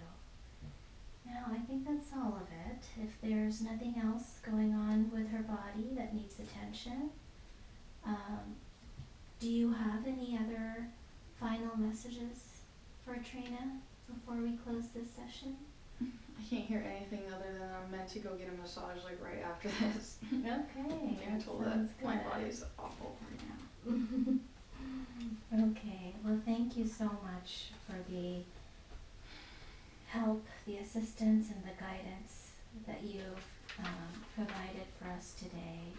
Now, I think that's all of it. If there's nothing else going on with her body that needs attention, do you have any other final messages for Trina before we close this session? I can't hear anything other than I'm meant to go get a massage like right after this. Okay. I'm told that my body is awful right now. Okay. Well, thank you so much for the help, the assistance, and the guidance that you've provided for us today.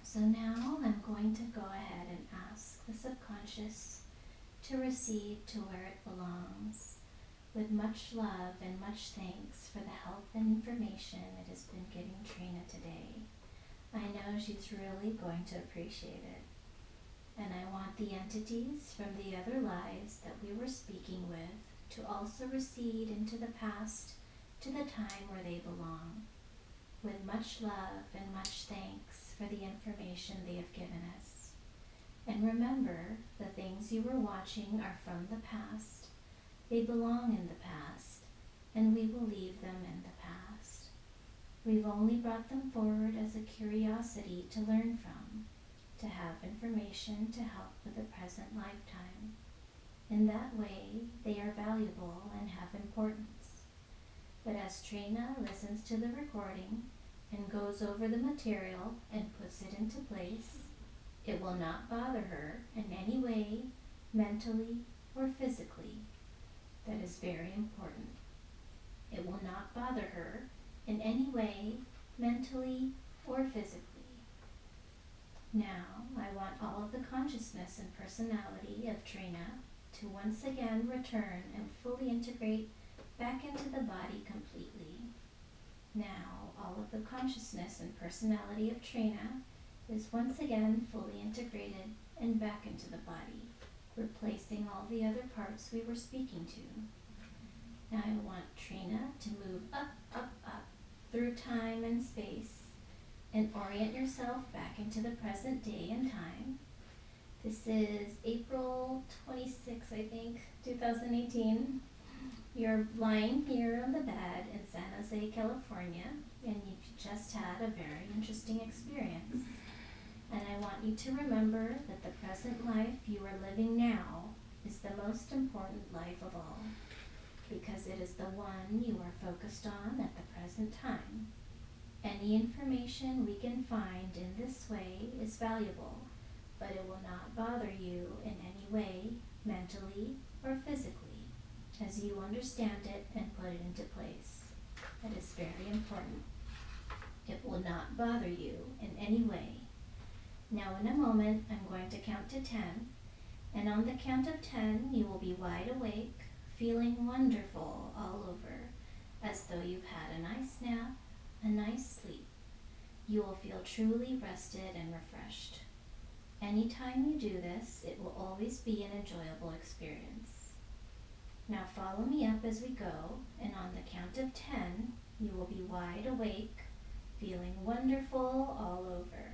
So now I'm going to go ahead and ask the subconscious to recede to where it belongs, with much love and much thanks for the help and information it has been giving Trina today. I know she's really going to appreciate it. And I want the entities from the other lives that we were speaking with to also recede into the past to the time where they belong, with much love and much thanks for the information they have given us. And remember, the things you were watching are from the past. They belong in the past, and we will leave them in the past. We've only brought them forward as a curiosity to learn from, to have information to help with the present lifetime. In that way, they are valuable and have importance. But as Trina listens to the recording and goes over the material and puts it into place, it will not bother her in any way, mentally or physically. That is very important. It will not bother her in any way, mentally or physically. Now, I want all of the consciousness and personality of Trina to once again return and fully integrate back into the body completely. Now, all of the consciousness and personality of Trina is once again fully integrated and back into the body, replacing all the other parts we were speaking to. Now I want Trina to move up, up, up through time and space and orient yourself back into the present day and time. This is April 26th, I think, 2018. You're lying here on the bed in San Jose, California, and you've just had a very interesting experience. And I want you to remember that the present life you are living now is the most important life of all, because it is the one you are focused on at the present time. Any information we can find in this way is valuable, but it will not bother you in any way, mentally or physically, as you understand it and put it into place. That is very important. It will not bother you in any way. Now in a moment, I'm going to count to 10, and on the count of 10, you will be wide awake, feeling wonderful all over, as though you've had a nice nap, a nice sleep. You will feel truly rested and refreshed. Anytime you do this, it will always be an enjoyable experience. Now follow me up as we go, and on the count of 10, you will be wide awake, feeling wonderful all over.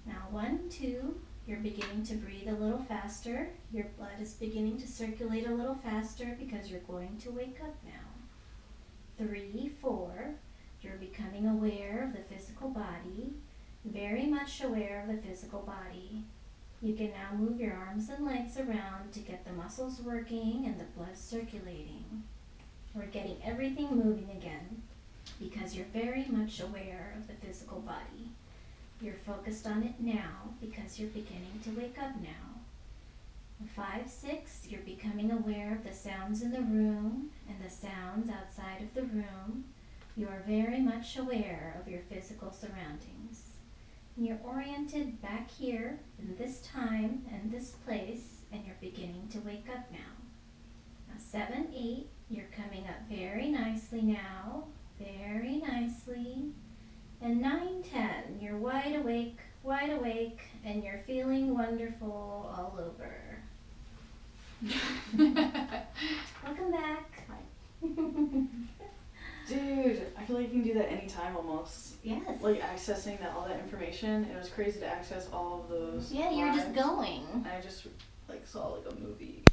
Now 1, 2, you're beginning to breathe a little faster. Your blood is beginning to circulate a little faster because you're going to wake up now. 3, 4, you're becoming aware of the physical body, very much aware of the physical body. You can now move your arms and legs around to get the muscles working and the blood circulating. We're getting everything moving again because you're very much aware of the physical body. You're focused on it now because you're beginning to wake up now. 5, 6, you're becoming aware of the sounds in the room and the sounds outside of the room. You are very much aware of your physical surroundings. And you're oriented back here in this time and this place, and you're beginning to wake up now. Now 7, 8, you're coming up very nicely now, very nicely. And 9, 10, you're wide awake, and you're feeling wonderful all over. Welcome back. Hi. Dude, I feel like you can do that anytime almost. Yes. Like accessing all that information. It was crazy to access all of those. Yeah, you're just lives. going. I just like saw like a movie.